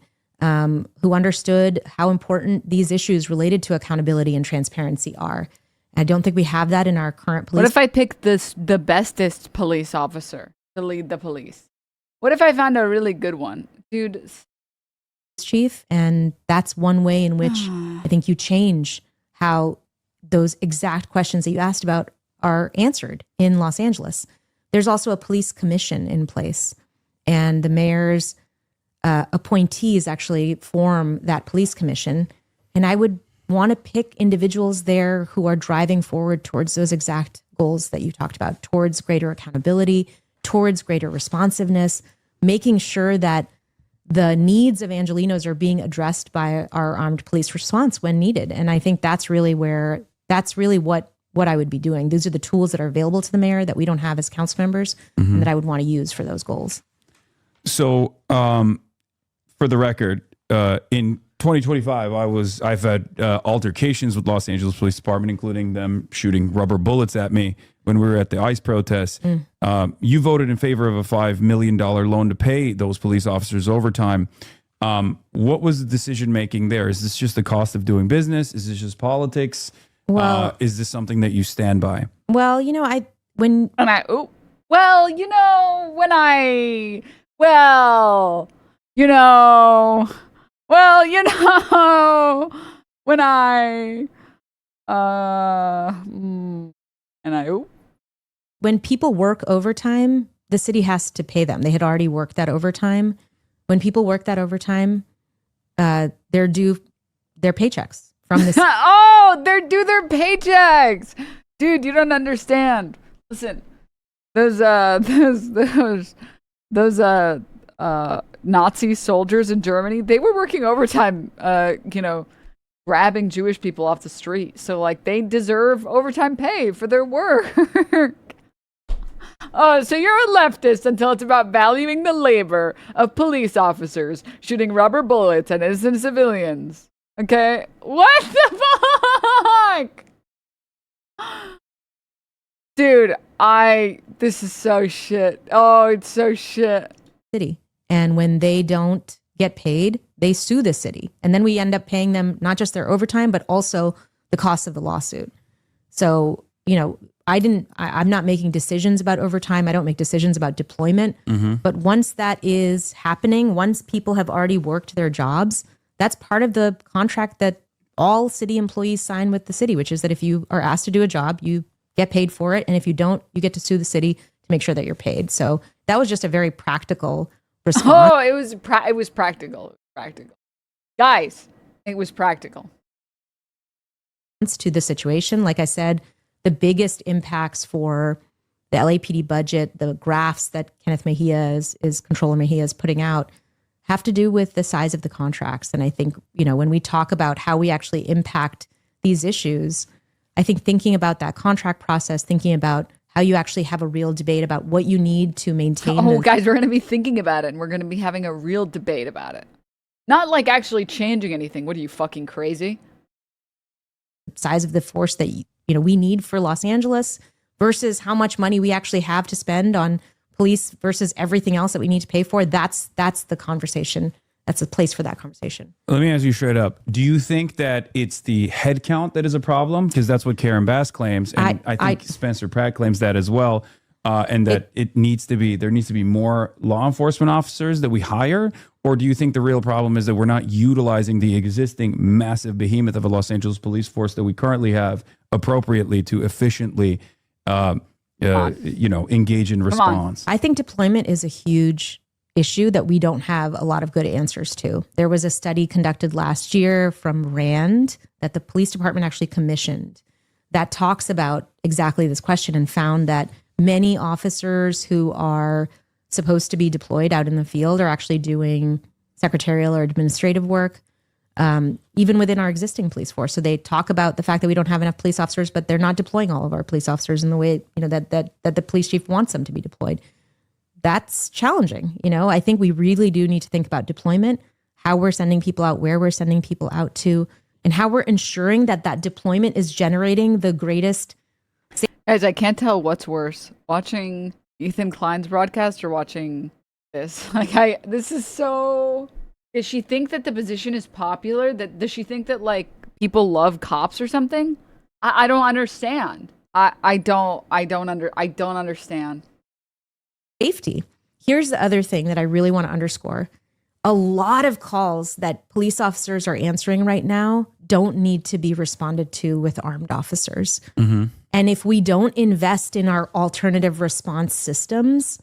who understood how important these issues related to accountability and transparency are. I don't think we have that in our current police. What if I picked the bestest police officer to lead the police? What if I found a really good one? Dude. Chief, and that's one way in which I think you change how those exact questions that you asked about are answered in Los Angeles. There's also a police commission in place, and the mayor's appointees actually form that police commission. And I would want to pick individuals there who are driving forward towards those exact goals that you talked about, towards greater accountability, towards greater responsiveness, making sure that the needs of Angelenos are being addressed by our armed police response when needed. And I think that's really what I would be doing. These are the tools that are available to the mayor that we don't have as council members, and that I would want to use for those goals. So, for the record, in 2025, I've had altercations with Los Angeles Police Department, including them shooting rubber bullets at me when we were at the ICE protests. You voted in favor of a $5 million loan to pay those police officers overtime. What was the decision making there? Is this just the cost of doing business? Is this just politics? Is this something that you stand by? Well, when people work overtime, the city has to pay them. They had already worked that overtime. When people work that overtime, they're due their paychecks from the city. Oh, they're due their paychecks. Dude, you don't understand. Listen, those Nazi soldiers in Germany, they were working overtime, grabbing Jewish people off the street. So like they deserve overtime pay for their work. Oh, so you're a leftist until it's about valuing the labor of police officers shooting rubber bullets at innocent civilians. Okay? What the fuck? Dude, this is so shit. Oh, it's so shit. City. And when they don't get paid, they sue the city. And then we end up paying them not just their overtime, but also the cost of the lawsuit. So, I'm not making decisions about overtime. I don't make decisions about deployment. But once that is happening, once people have already worked their jobs, that's part of the contract that all city employees sign with the city, which is that if you are asked to do a job, you get paid for it. And if you don't, you get to sue the city to make sure that you're paid. So that was just a very practical response. Oh, it was practical. Practical. Guys, it was practical. To the situation, like I said, the biggest impacts for the LAPD budget, the graphs that Kenneth Mejia Controller Mejia is putting out, have to do with the size of the contracts. And I think, when we talk about how we actually impact these issues, I think thinking about that contract process, thinking about how you actually have a real debate about what you need to maintain. Oh, guys, we're going to be thinking about it, and we're going to be having a real debate about it. Not like actually changing anything. What are you, fucking crazy? Size of the force that we need for Los Angeles versus how much money we actually have to spend on police versus everything else that we need to pay for. That's the conversation. That's a place for that conversation. Let me ask you straight up. Do you think that it's the head count that is a problem? Because that's what Karen Bass claims. And I think Spencer Pratt claims that as well. And that there needs to be more law enforcement officers that we hire? Or do you think the real problem is that we're not utilizing the existing massive behemoth of a Los Angeles police force that we currently have appropriately to efficiently, engage in response? I think deployment is a huge issue that we don't have a lot of good answers to. There was a study conducted last year from RAND that the police department actually commissioned that talks about exactly this question and found that many officers who are supposed to be deployed out in the field are actually doing secretarial or administrative work, even within our existing police force. So they talk about the fact that we don't have enough police officers, but they're not deploying all of our police officers in the way that the police chief wants them to be deployed. That's challenging. I think we really do need to think about deployment, how we're sending people out, where we're sending people out to and how we're ensuring that that deployment is generating the greatest. Guys, I can't tell what's worse, watching Ethan Klein's broadcast or watching this. This is so. Does she think that the position is popular? Does she think that like people love cops or something? I don't understand. I don't understand. Safety. Here's the other thing that I really want to underscore. A lot of calls that police officers are answering right now don't need to be responded to with armed officers. Mm-hmm. And if we don't invest in our alternative response systems,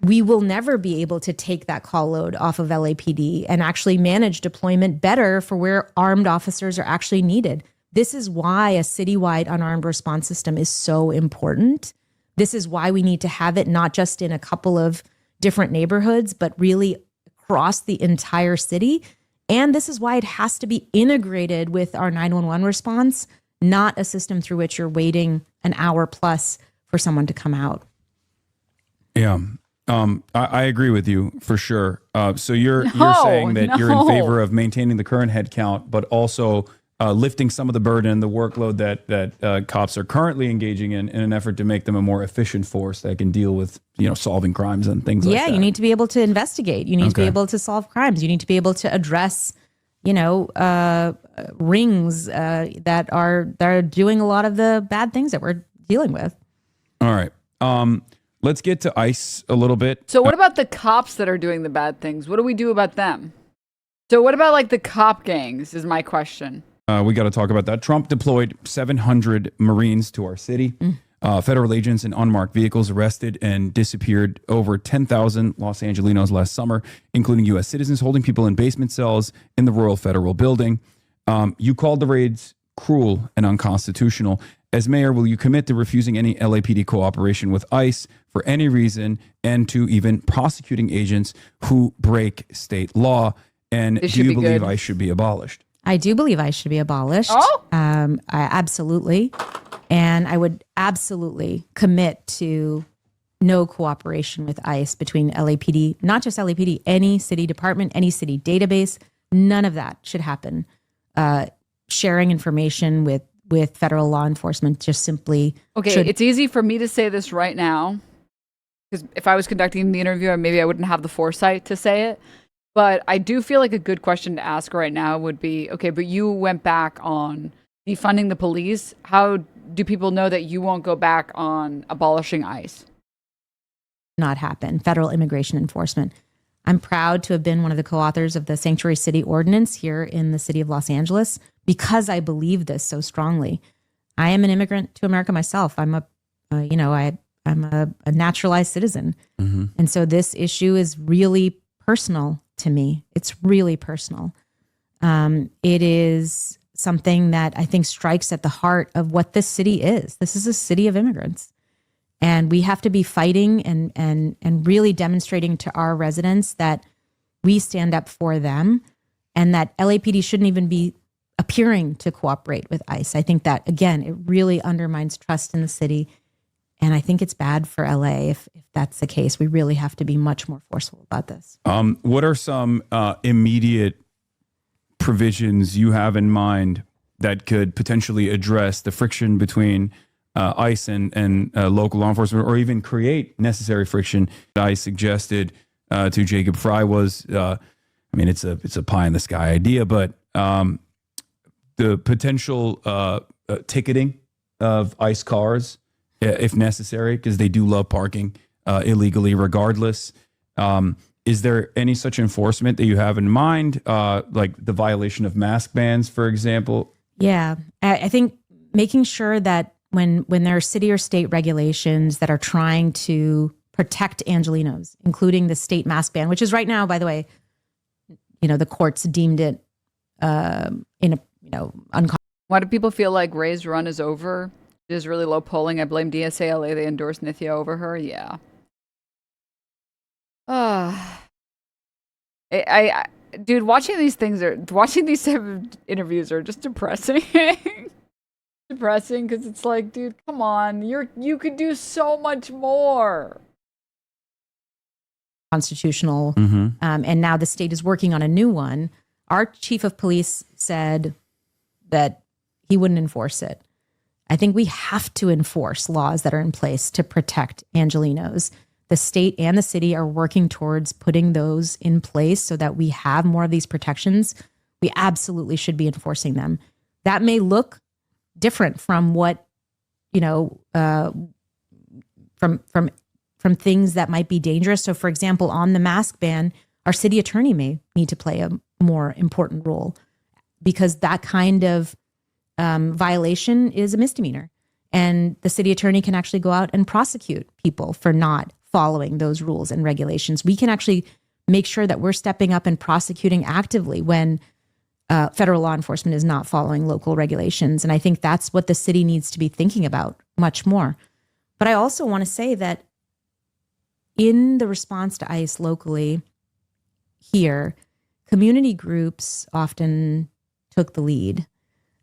we will never be able to take that call load off of LAPD and actually manage deployment better for where armed officers are actually needed. This is why a citywide unarmed response system is so important. This is why we need to have it not just in a couple of different neighborhoods, but really across the entire city. And this is why it has to be integrated with our 911 response, not a system through which you're waiting an hour plus for someone to come out. Yeah. I agree with you for sure. So you're saying that you're in favor of maintaining the current head count, but also lifting some of the burden, the workload that cops are currently engaging in an effort to make them a more efficient force that can deal with, solving crimes and things like that. Yeah, you need to be able to investigate. You need to be able to solve crimes. You need to be able to address, rings that are doing a lot of the bad things that we're dealing with. All right. Let's get to ICE a little bit. So what about the cops that are doing the bad things? What do we do about them? So what about like the cop gangs is my question. We got to talk about that. Trump deployed 700 Marines to our city. Federal agents in unmarked vehicles arrested and disappeared over 10,000 Los Angelinos last summer, including U.S. citizens holding people in basement cells in the Royal Federal Building. You called the raids cruel and unconstitutional. As mayor, will you commit to refusing any LAPD cooperation with ICE for any reason and to even prosecuting agents who break state law? And do you believe ICE should be abolished? I do believe ICE should be abolished. Oh? I absolutely. And I would absolutely commit to no cooperation with ICE between LAPD, not just LAPD, any city department, any city database. None of that should happen. Sharing information with federal law enforcement just simply It's easy for me to say this right now because if I was conducting the interview, maybe I wouldn't have the foresight to say it. But I do feel like a good question to ask right now would be, okay, but you went back on defunding the police. How do people know that you won't go back on abolishing ICE? Not happen. Federal immigration enforcement. I'm proud to have been one of the co-authors of the Sanctuary City Ordinance here in the city of Los Angeles because I believe this so strongly. I am an immigrant to America myself. I'm a naturalized citizen. Mm-hmm. And so this issue is really personal to me. It's really personal. It is something that I think strikes at the heart of what this city is. This is a city of immigrants. And we have to be fighting and really demonstrating to our residents that we stand up for them and that LAPD shouldn't even be appearing to cooperate with ICE. I think that, again, it really undermines trust in the city. And I think it's bad for LA if that's the case. We really have to be much more forceful about this. What are some immediate provisions you have in mind that could potentially address the friction between ICE and local law enforcement, or even create necessary friction? I suggested to Jacob Fry was, it's a pie in the sky idea, but the potential ticketing of ICE cars, if necessary, because they do love parking illegally regardless. Is there any such enforcement that you have in mind, like the violation of mask bans, for example? Yeah, I think making sure that when there are city or state regulations that are trying to protect Angelinos, including the state mask ban, which is right now, by the way, the courts deemed it unconstitutional. Why do people feel like Ray's run is over? It is really low polling. I blame DSALA. They endorsed Nithya over her. Yeah. Dude, watching these type of interviews are just depressing. Depressing because it's like, dude, come on, you could do so much more. Constitutional, Mm-hmm. and now the state is working on a new one. Our chief of police said that he wouldn't enforce it. I think we have to enforce laws that are in place to protect Angelenos. The state and the city are working towards putting those in place so that we have more of these protections. We absolutely should be enforcing them. That may look different from what, from things that might be dangerous. So, for example, on the mask ban, our city attorney may need to play a more important role, because that kind of violation is a misdemeanor. And the city attorney can actually go out and prosecute people for not following those rules and regulations. We can actually make sure that we're stepping up and prosecuting actively when federal law enforcement is not following local regulations. And I think that's what the city needs to be thinking about much more. But I also want to say that in the response to ICE locally here, community groups often took the lead.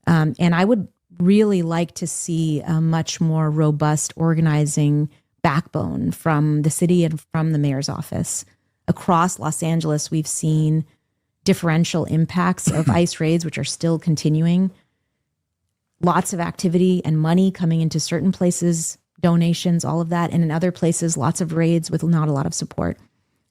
And I would really like to see a much more robust organizing backbone from the city and from the mayor's office. Across Los Angeles, we've seen differential impacts of ICE raids, which are still continuing. Lots of activity and money coming into certain places, donations, all of that. And in other places, lots of raids with not a lot of support.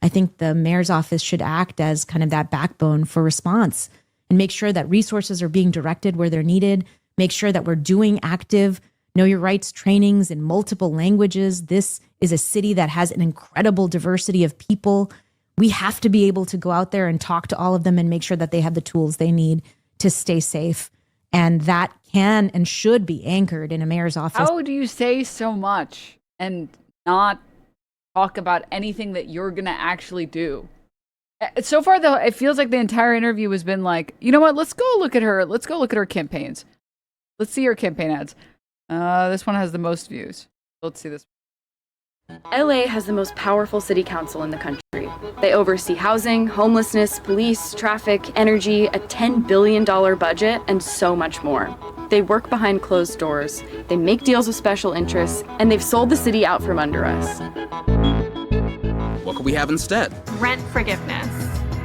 I think the mayor's office should act as kind of that backbone for response and make sure that resources are being directed where they're needed, make sure that we're doing active know your rights trainings in multiple languages. This is a city that has an incredible diversity of people. We have to be able to go out there and talk to all of them and make sure that they have the tools they need to stay safe. And that can and should be anchored in a mayor's office. How do you say so much and not talk about anything that you're going to actually do? So far, though, it feels like the entire interview has been like, you know what? Let's go look at her. Let's go look at her campaigns. Let's see her campaign ads. This one has the most views. Let's see this. LA has the most powerful city council in the country. They oversee housing, homelessness, police, traffic, energy, a $10 billion budget, and so much more. They work behind closed doors, they make deals with special interests, and they've sold the city out from under us. What could we have instead? Rent forgiveness.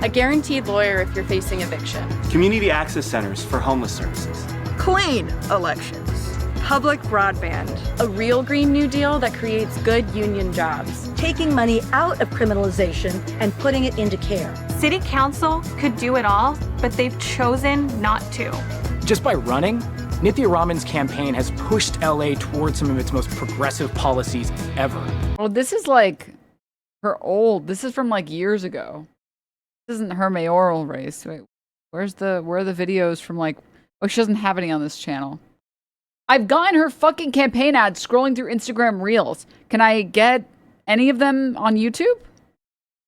A guaranteed lawyer if you're facing eviction. Community access centers for homeless services. Clean elections. Public broadband. A real Green New Deal that creates good union jobs. Taking money out of criminalization and putting it into care. City council could do it all, but they've chosen not to. Just by running, Nithya Raman's campaign has pushed LA towards some of its most progressive policies ever. Well, this is like this is from like years ago. This isn't her mayoral race. Wait, where are the videos from like, oh, she doesn't have any on this channel. I've gotten her fucking campaign ads scrolling through Instagram Reels. Can I get any of them on YouTube?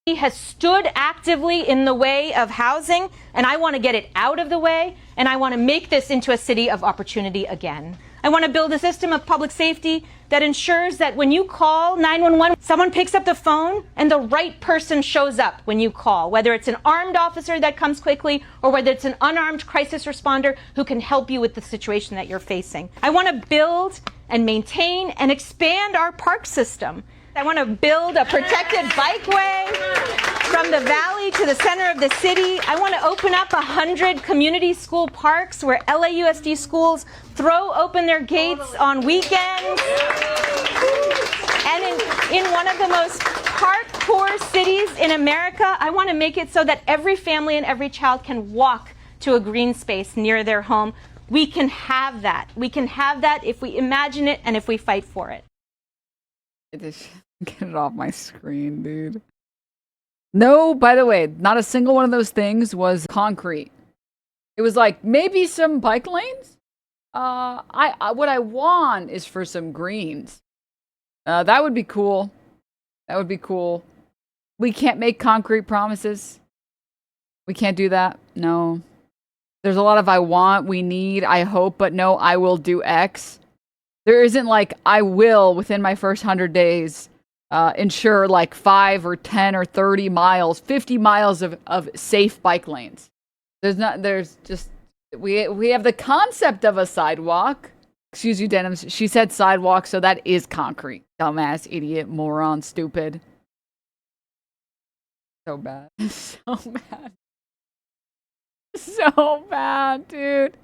He has stood actively in the way of housing, and I want to get it out of the way, and I want to make this into a city of opportunity again. I want to build a system of public safety that ensures that when you call 911, someone picks up the phone and the right person shows up when you call, whether it's an armed officer that comes quickly or whether it's an unarmed crisis responder who can help you with the situation that you're facing. I want to build and maintain and expand our park system. I want to build a protected bikeway from the valley to the center of the city. I want to open up 100 community school parks where LAUSD schools throw open their gates on weekends. And in one of the most park-poor cities in America, I want to make it so that every family and every child can walk to a green space near their home. We can have that. We can have that if we imagine it and if we fight for it. Get it off my screen, dude. No, by the way, not a single one of those things was concrete. It was like maybe some bike lanes. What I want is for some greens. That would be cool. That would be cool. We can't make concrete promises. We can't do that. No. There's a lot of I want, we need, I hope, but no, I will do X. There isn't like, I will, within my first 100 days, ensure like 5 or 10 or 30 miles, 50 miles of safe bike lanes. There's just, we have the concept of a sidewalk. Excuse you, Denims. She said sidewalk, so that is concrete. Dumbass, idiot, moron, stupid. So bad. So bad. So bad, dude.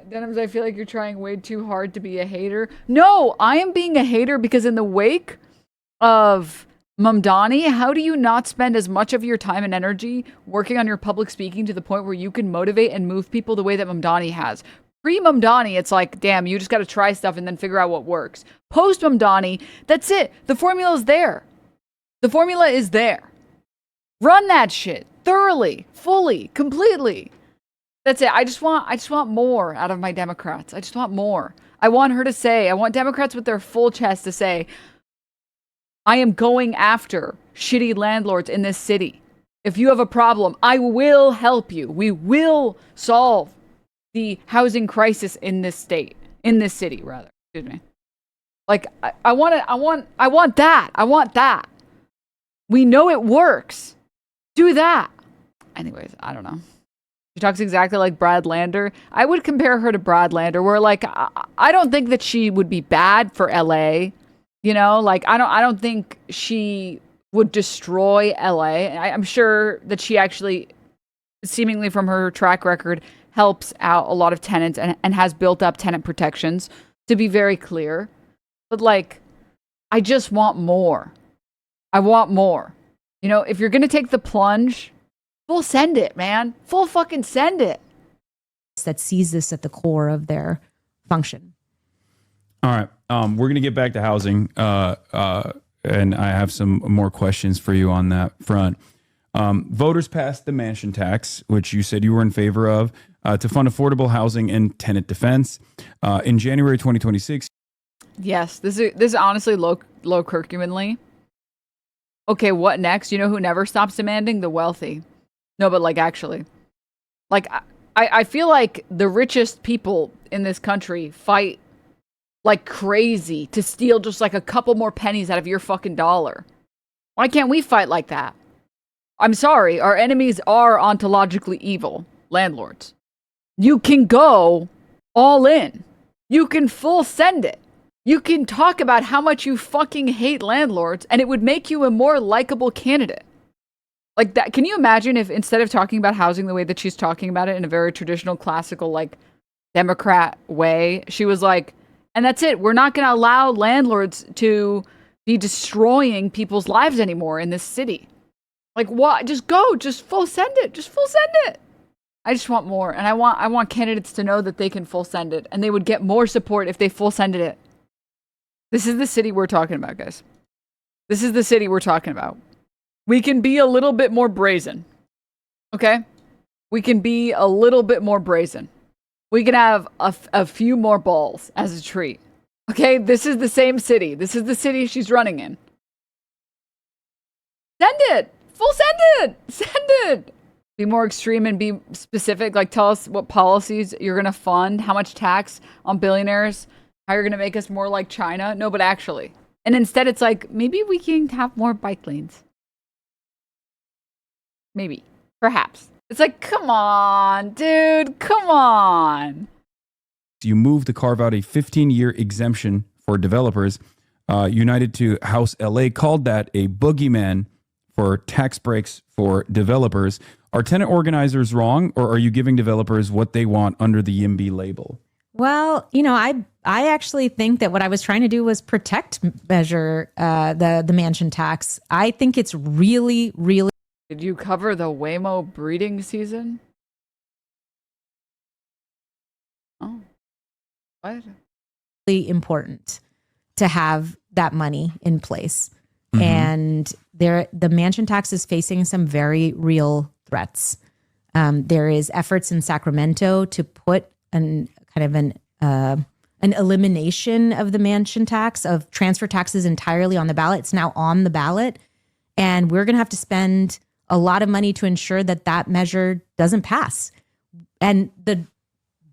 Denims, I feel like you're trying way too hard to be a hater. No, I am being a hater because in the wake of Mamdani, how do you not spend as much of your time and energy working on your public speaking to the point where you can motivate and move people the way that Mamdani has? Pre-Mamdani, it's like, damn, you just got to try stuff and then figure out what works. Post-Mamdani, that's it. The formula is there. The formula is there. Run that shit thoroughly, fully, completely. That's it. I just want more out of my Democrats. I just want more. I want Democrats with their full chest to say, I am going after shitty landlords in this city. If you have a problem, I will help you. We will solve the housing crisis in this city, rather. Excuse me. Like, I want that. I want that. We know it works. Do that. Anyways, I don't know. She talks exactly like Brad Lander. I would compare her to Brad Lander, where like I don't think that she would be bad for LA. You know, like I don't think she would destroy LA. I'm sure that she actually, seemingly from her track record, helps out a lot of tenants and has built up tenant protections, to be very clear. But like, I just want more. I want more. You know, if you're going to take the plunge, full send it, man. Full fucking send it. That sees this at the core of their function. All right. We're going to get back to housing. And I have some more questions for you on that front. Voters passed the mansion tax, which you said you were in favor of, to fund affordable housing and tenant defense. In January 2026. Yes, this is honestly low curcuminally. Okay, what next? You know who never stops demanding? The wealthy. No, but like actually. Like I feel like the richest people in this country fight like crazy to steal just like a couple more pennies out of your fucking dollar. Why can't we fight like that? I'm sorry, our enemies are ontologically evil landlords. You can go all in. You can full send it. You can talk about how much you fucking hate landlords and it would make you a more likable candidate. Like that. Can you imagine if instead of talking about housing the way that she's talking about it in a very traditional, classical, like Democrat way, she was like, and that's it. We're not going to allow landlords to be destroying people's lives anymore in this city. Like what? Just go. Just full send it. Just full send it. I just want more. And I want candidates to know that they can full send it. And they would get more support if they full sended it. This is the city we're talking about, guys. This is the city we're talking about. We can be a little bit more brazen. Okay? We can be a little bit more brazen. We can have a few more balls as a treat. Okay? This is the same city. This is the city she's running in. Send it! Full send it! Send it! Be more extreme and be specific. Like, tell us what policies you're going to fund, how much tax on billionaires, how you're going to make us more like China. No, but actually. And instead, it's like, maybe we can have more bike lanes. Maybe. Perhaps. It's like, come on, dude. Come on. You moved to carve out a 15-year exemption for developers. United to House LA called that a boogeyman for tax breaks for developers. Are tenant organizers wrong, or are you giving developers what they want under the YIMBY label? Well, you know, I actually think that what I was trying to do was measure the mansion tax. I think it's really, really. Did you cover the Waymo breeding season? Oh, what? Really important to have that money in place. Mm-hmm. And the mansion tax is facing some very real threats. There is efforts in Sacramento to put an elimination of the mansion tax, of transfer taxes entirely on the ballot. It's now on the ballot. And we're going to have to spend a lot of money to ensure that that measure doesn't pass. And the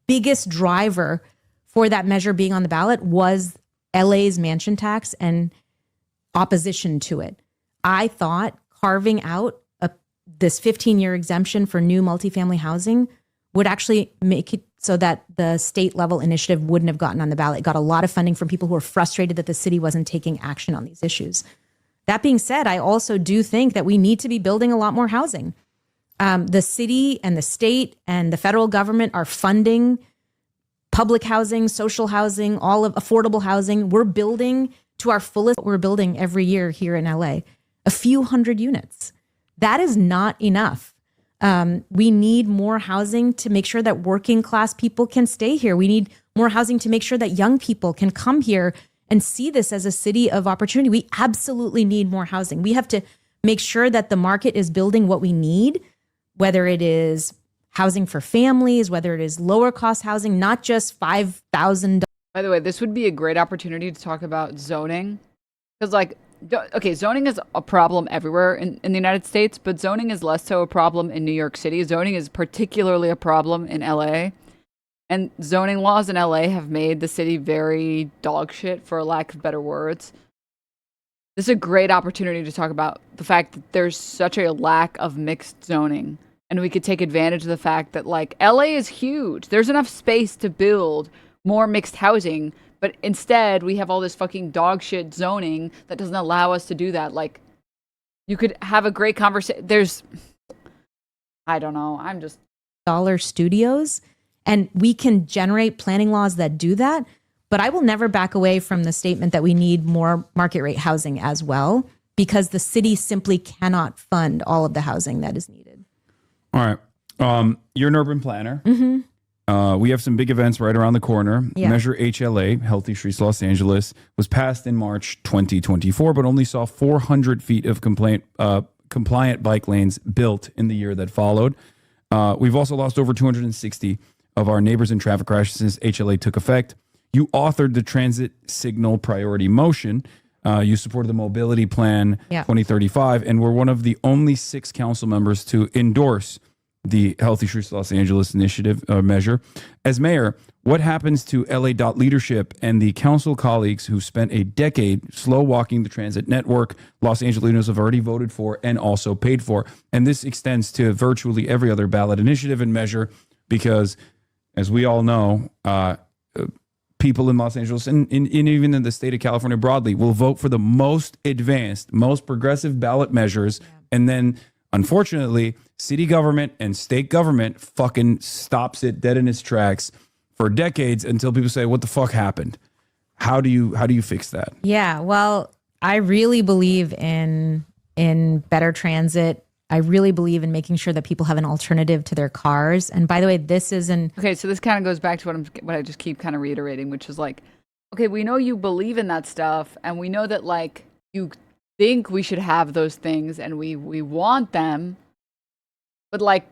biggest driver for that measure being on the ballot was LA's mansion tax and opposition to it. I thought carving out this 15-year exemption for new multifamily housing would actually make it so that the state level initiative wouldn't have gotten on the ballot. It got a lot of funding from people who were frustrated that the city wasn't taking action on these issues. That being said, I also do think that we need to be building a lot more housing. The city and the state and the federal government are funding public housing, social housing, all of affordable housing. We're building to our fullest. We're building every year here in LA, a few hundred units. That is not enough. We need more housing to make sure that working class people can stay here. We need more housing to make sure that young people can come here and see this as a city of opportunity. We absolutely need more housing. We have to make sure that the market is building what we need, whether it is housing for families, whether it is lower cost housing, not just $5,000. By the way, this would be a great opportunity to talk about zoning. Because, like, okay, zoning is a problem everywhere in the United States, but zoning is less so a problem in New York City. Zoning is particularly a problem in LA. And zoning laws in LA have made the city very dog shit, for lack of better words. This is a great opportunity to talk about the fact that there's such a lack of mixed zoning. And we could take advantage of the fact that, like, LA is huge. There's enough space to build more mixed housing, but instead we have all this fucking dog shit zoning that doesn't allow us to do that. Like, you could have a great conversation. I don't know. I'm just dollar studios, and we can generate planning laws that do that. But I will never back away from the statement that we need more market rate housing as well, because the city simply cannot fund all of the housing that is needed. All right. You're an urban planner. We have some big events right around the corner. Yeah. Measure HLA, Healthy Streets Los Angeles, was passed in March 2024, but only saw 400 feet of compliant bike lanes built in the year that followed. We've also lost over 260 of our neighbors in traffic crashes since HLA took effect. You authored the Transit Signal Priority Motion. You supported the Mobility Plan 2035, and were one of the only 6 council members to endorse the Healthy Streets Los Angeles initiative measure. As mayor, what happens to LA Dot leadership and the council colleagues who spent a decade slow walking the transit network Los Angelinos have already voted for and also paid for? And this extends to virtually every other ballot initiative and measure, because as we all know, people in Los Angeles and even in the state of California broadly will vote for the most advanced, most progressive ballot measures. And then, unfortunately, city government and state government fucking stops it dead in its tracks for decades until people say, what the fuck happened? How do you fix that? Yeah, well, I really believe in better transit. I really believe in making sure that people have an alternative to their cars. And by the way, this isn't... Okay, so this kind of goes back to what I just keep kind of reiterating, which is like, okay, we know you believe in that stuff, and we know that, like, you think we should have those things, and we want them, but, like,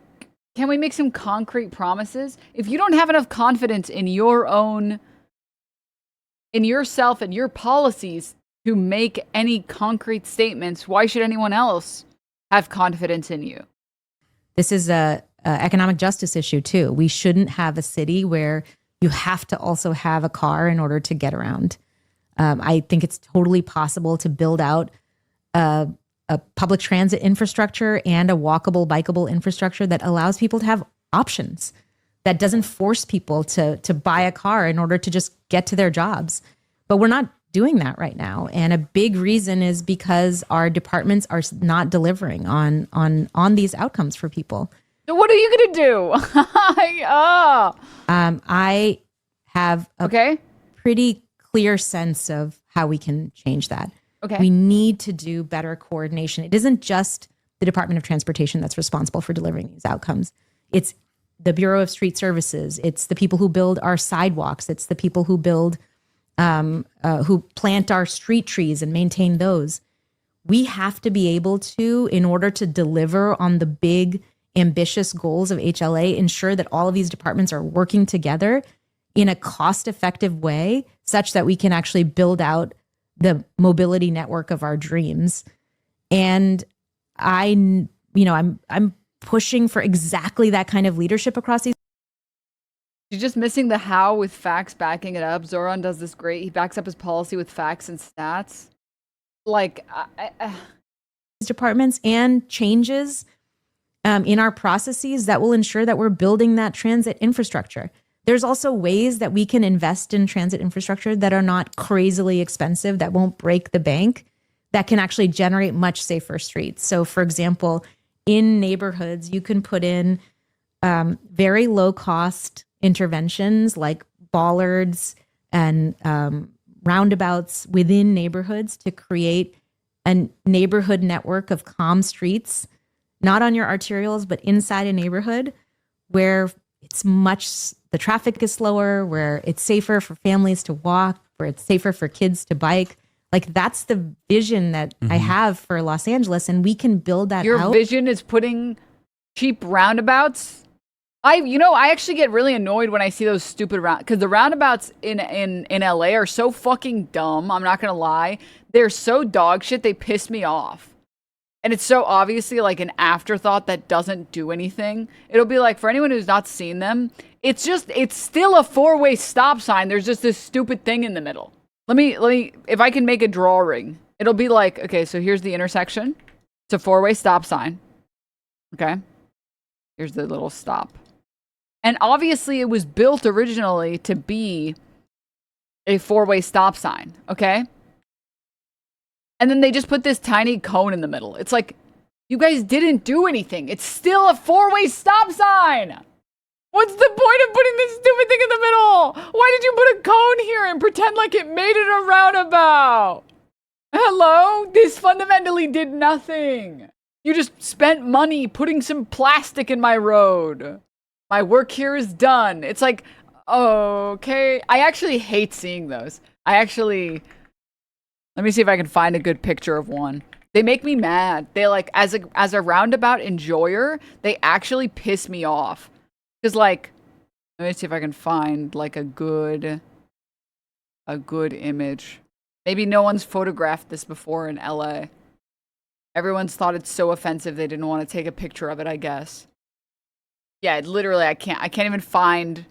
can we make some concrete promises? If you don't have enough confidence in yourself and your policies to make any concrete statements, why should anyone else have confidence in you? This is a economic justice issue too. We shouldn't have a city where you have to also have a car in order to get around. I think it's totally possible to build out a public transit infrastructure and a walkable, bikeable infrastructure that allows people to have options, that doesn't force people to buy a car in order to just get to their jobs. But we're not doing that right now. And a big reason is because our departments are not delivering on these outcomes for people. So what are you going to do? I have a pretty clear sense of how we can change that. Okay. We need to do better coordination. It isn't just the Department of Transportation that's responsible for delivering these outcomes. It's the Bureau of Street Services. It's the people who build our sidewalks. It's the people who build who plant our street trees and maintain those. We have to be able to, in order to deliver on the big, ambitious goals of HLA, ensure that all of these departments are working together in a cost-effective way such that we can actually build out the mobility network of our dreams. And I'm pushing for exactly that kind of leadership across these. You're just missing the how with facts backing it up. Zohran does this great. He backs up his policy with facts and stats. Like, departments and changes in our processes that will ensure that we're building that transit infrastructure. There's also ways that we can invest in transit infrastructure that are not crazily expensive, that won't break the bank, that can actually generate much safer streets. So, for example, in neighborhoods, you can put in very low cost interventions like bollards and roundabouts within neighborhoods to create a neighborhood network of calm streets, not on your arterials, but inside a neighborhood where the traffic is slower, where it's safer for families to walk, where it's safer for kids to bike. Like, that's the vision that I have for Los Angeles, and we can build that out. Your vision is putting cheap roundabouts. I actually get really annoyed when I see those stupid because the roundabouts in LA are so fucking dumb. I'm not gonna lie, they're so dog shit. They piss me off, and it's so obviously like an afterthought that doesn't do anything. It'll be like, for anyone who's not seen them, it's still a 4-way stop sign. There's just this stupid thing in the middle. Let me, if I can make a drawing, it'll be like, okay, so here's the intersection. It's a 4-way stop sign. Okay. Here's the little stop. And obviously it was built originally to be a 4-way stop sign. Okay. And then they just put this tiny cone in the middle. It's like, you guys didn't do anything. It's still a 4-way stop sign. What's the point of putting this stupid thing in the middle? Why did you put a cone here and pretend like it made it a roundabout? Hello? This fundamentally did nothing. You just spent money putting some plastic in my road. My work here is done. It's like, okay. I actually hate seeing those. Let me see if I can find a good picture of one. They make me mad. They like, as a roundabout enjoyer, they actually piss me off. Because, like, let me see if I can find, like, a good image. Maybe no one's photographed this before in LA. Everyone's thought it's so offensive they didn't want to take a picture of it, I guess. Yeah, literally, I can't even find...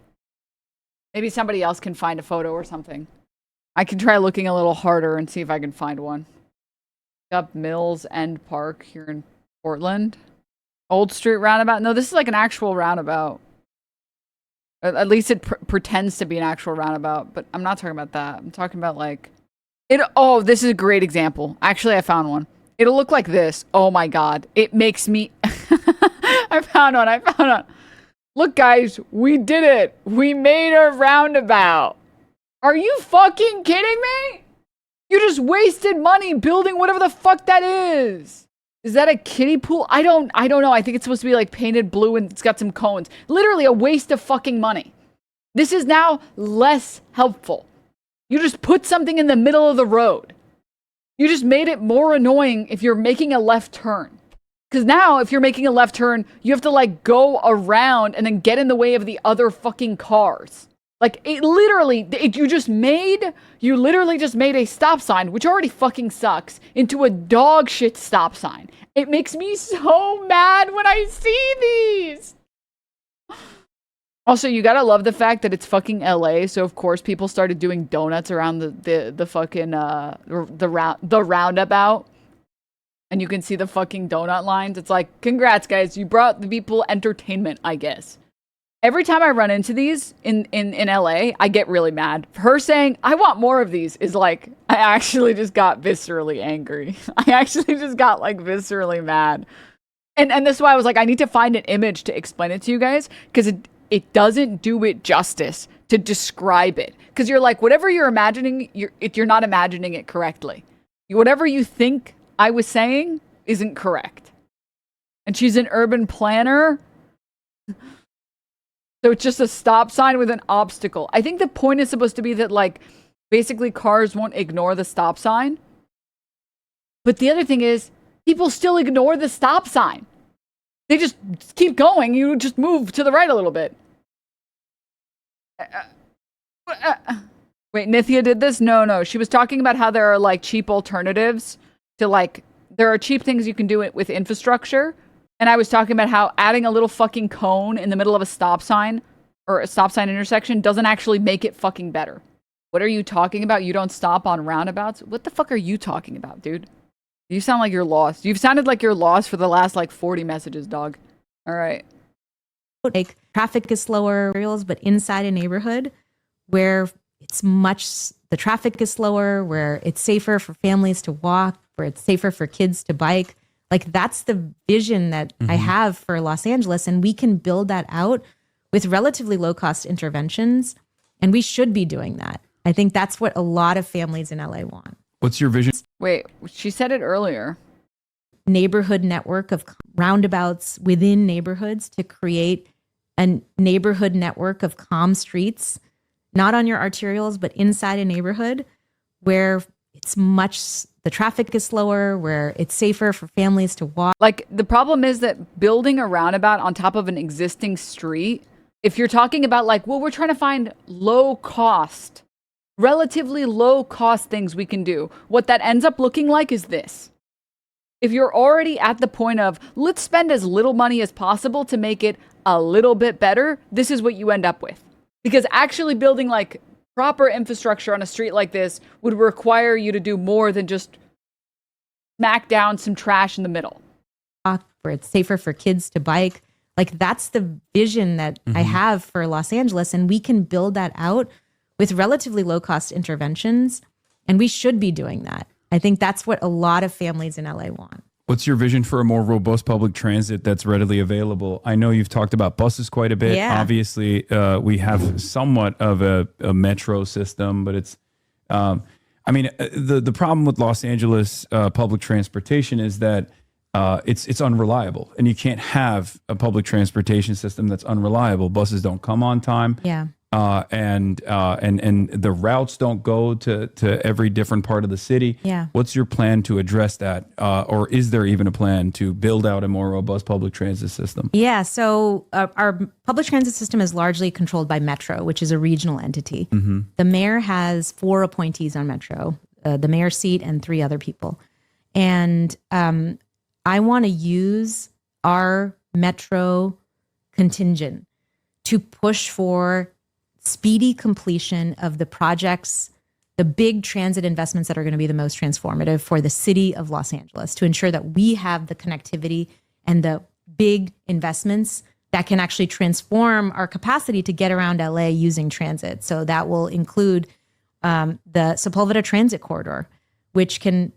Maybe somebody else can find a photo or something. I can try looking a little harder and see if I can find one. Up Mills End Park here in Portland. Old Street Roundabout. No, this is like an actual roundabout. At least it pretends to be an actual roundabout, but I'm not talking about that. I'm talking about like it. Oh, this is a great example. Actually, I found one. It'll look like this. Oh my God. It makes me, I found one. Look guys, we did it. We made a roundabout. Are you fucking kidding me? You just wasted money building whatever the fuck that is. Is that a kiddie pool? I don't know. I think it's supposed to be like painted blue and it's got some cones. Literally a waste of fucking money. This is now less helpful. You just put something in the middle of the road. You just made it more annoying if you're making a left turn. Because now if you're making a left turn, you have to like go around and then get in the way of the other fucking cars. Like you literally just made a stop sign, which already fucking sucks, into a dog shit stop sign. It makes me so mad when I see these. Also, you gotta love the fact that it's fucking LA, so of course people started doing donuts around the fucking the roundabout. And you can see the fucking donut lines. It's like, congrats guys, you brought the people entertainment, I guess. Every time I run into these in LA, I get really mad. Her saying, I want more of these is like, I actually just got viscerally angry. I actually just got like viscerally mad. And this is why I was like, I need to find an image to explain it to you guys. Because it doesn't do it justice to describe it. Because you're like, whatever you're imagining, you're not imagining it correctly. Whatever you think I was saying isn't correct. And she's an urban planner. So it's just a stop sign with an obstacle. I think the point is supposed to be that, like, basically cars won't ignore the stop sign. But the other thing is, people still ignore the stop sign. They just keep going. You just move to the right a little bit. Wait, Nithya did this? No. She was talking about how there are, like, cheap alternatives to, like, there are cheap things you can do it with infrastructure. And I was talking about how adding a little fucking cone in the middle of a stop sign or a stop sign intersection doesn't actually make it fucking better. What are you talking about? You don't stop on roundabouts? What the fuck are you talking about, dude? You sound like you're lost. You've sounded like you're lost for the last like 40 messages, dog. All right. Like traffic is slower, but inside a neighborhood where the traffic is slower, where it's safer for families to walk, where it's safer for kids to bike. Like that's the vision that I have for Los Angeles, and we can build that out with relatively low cost interventions, and we should be doing that. I think that's what a lot of families in LA want. What's your vision? Wait, she said it earlier. Neighborhood network of roundabouts within neighborhoods to create a neighborhood network of calm streets, not on your arterials, but inside a neighborhood where the traffic is slower, where it's safer for families to walk. Like, the problem is that building a roundabout on top of an existing street, if you're talking about like, well, we're trying to find relatively low cost things we can do, what that ends up looking like is this. If you're already at the point of, let's spend as little money as possible to make it a little bit better, this is what you end up with. Because actually building like proper infrastructure on a street like this would require you to do more than just smack down some trash in the middle. Where it's safer for kids to bike. Like that's the vision that I have for Los Angeles, and we can build that out with relatively low cost interventions, and we should be doing that. I think that's what a lot of families in LA want. What's your vision for a more robust public transit that's readily available? I know you've talked about buses quite a bit. Yeah. Obviously, we have somewhat of a metro system, but it's, the problem with Los Angeles public transportation is that it's unreliable, and you can't have a public transportation system that's unreliable. Buses don't come on time. Yeah. And the routes don't go to every different part of the city. Yeah. What's your plan to address that? Or is there even a plan to build out a more robust public transit system? Yeah. So our public transit system is largely controlled by Metro, which is a regional entity. The mayor has 4 appointees on Metro, the mayor's seat and 3 other people. And I want to use our Metro contingent to push for speedy completion of the projects, the big transit investments that are going to be the most transformative for the city of Los Angeles, to ensure that we have the connectivity and the big investments that can actually transform our capacity to get around LA using transit. So that will include the Sepulveda Transit Corridor, which can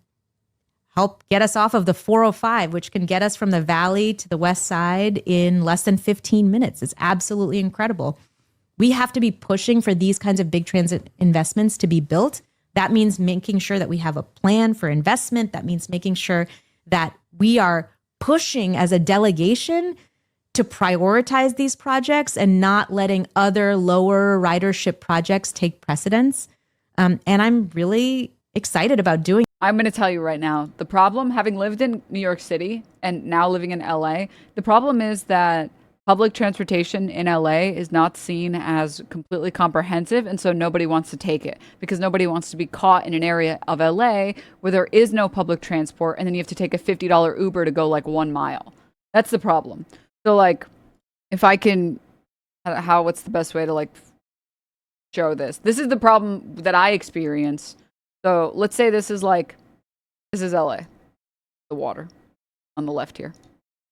help get us off of the 405, which can get us from the valley to the west side in less than 15 minutes. It's absolutely incredible. We have to be pushing for these kinds of big transit investments to be built. That means making sure that we have a plan for investment. That means making sure that we are pushing as a delegation to prioritize these projects and not letting other lower ridership projects take precedence. And I'm really excited about doing. I'm going to tell you right now, the problem, having lived in New York City and now living in LA, the problem is that public transportation in LA is not seen as completely comprehensive, and so nobody wants to take it because nobody wants to be caught in an area of LA where there is no public transport, and then you have to take a $50 Uber to go like 1 mile. That's the problem. So like, if I can, what's the best way to like show this? This is the problem that I experience. So let's say this is LA, the water on the left here.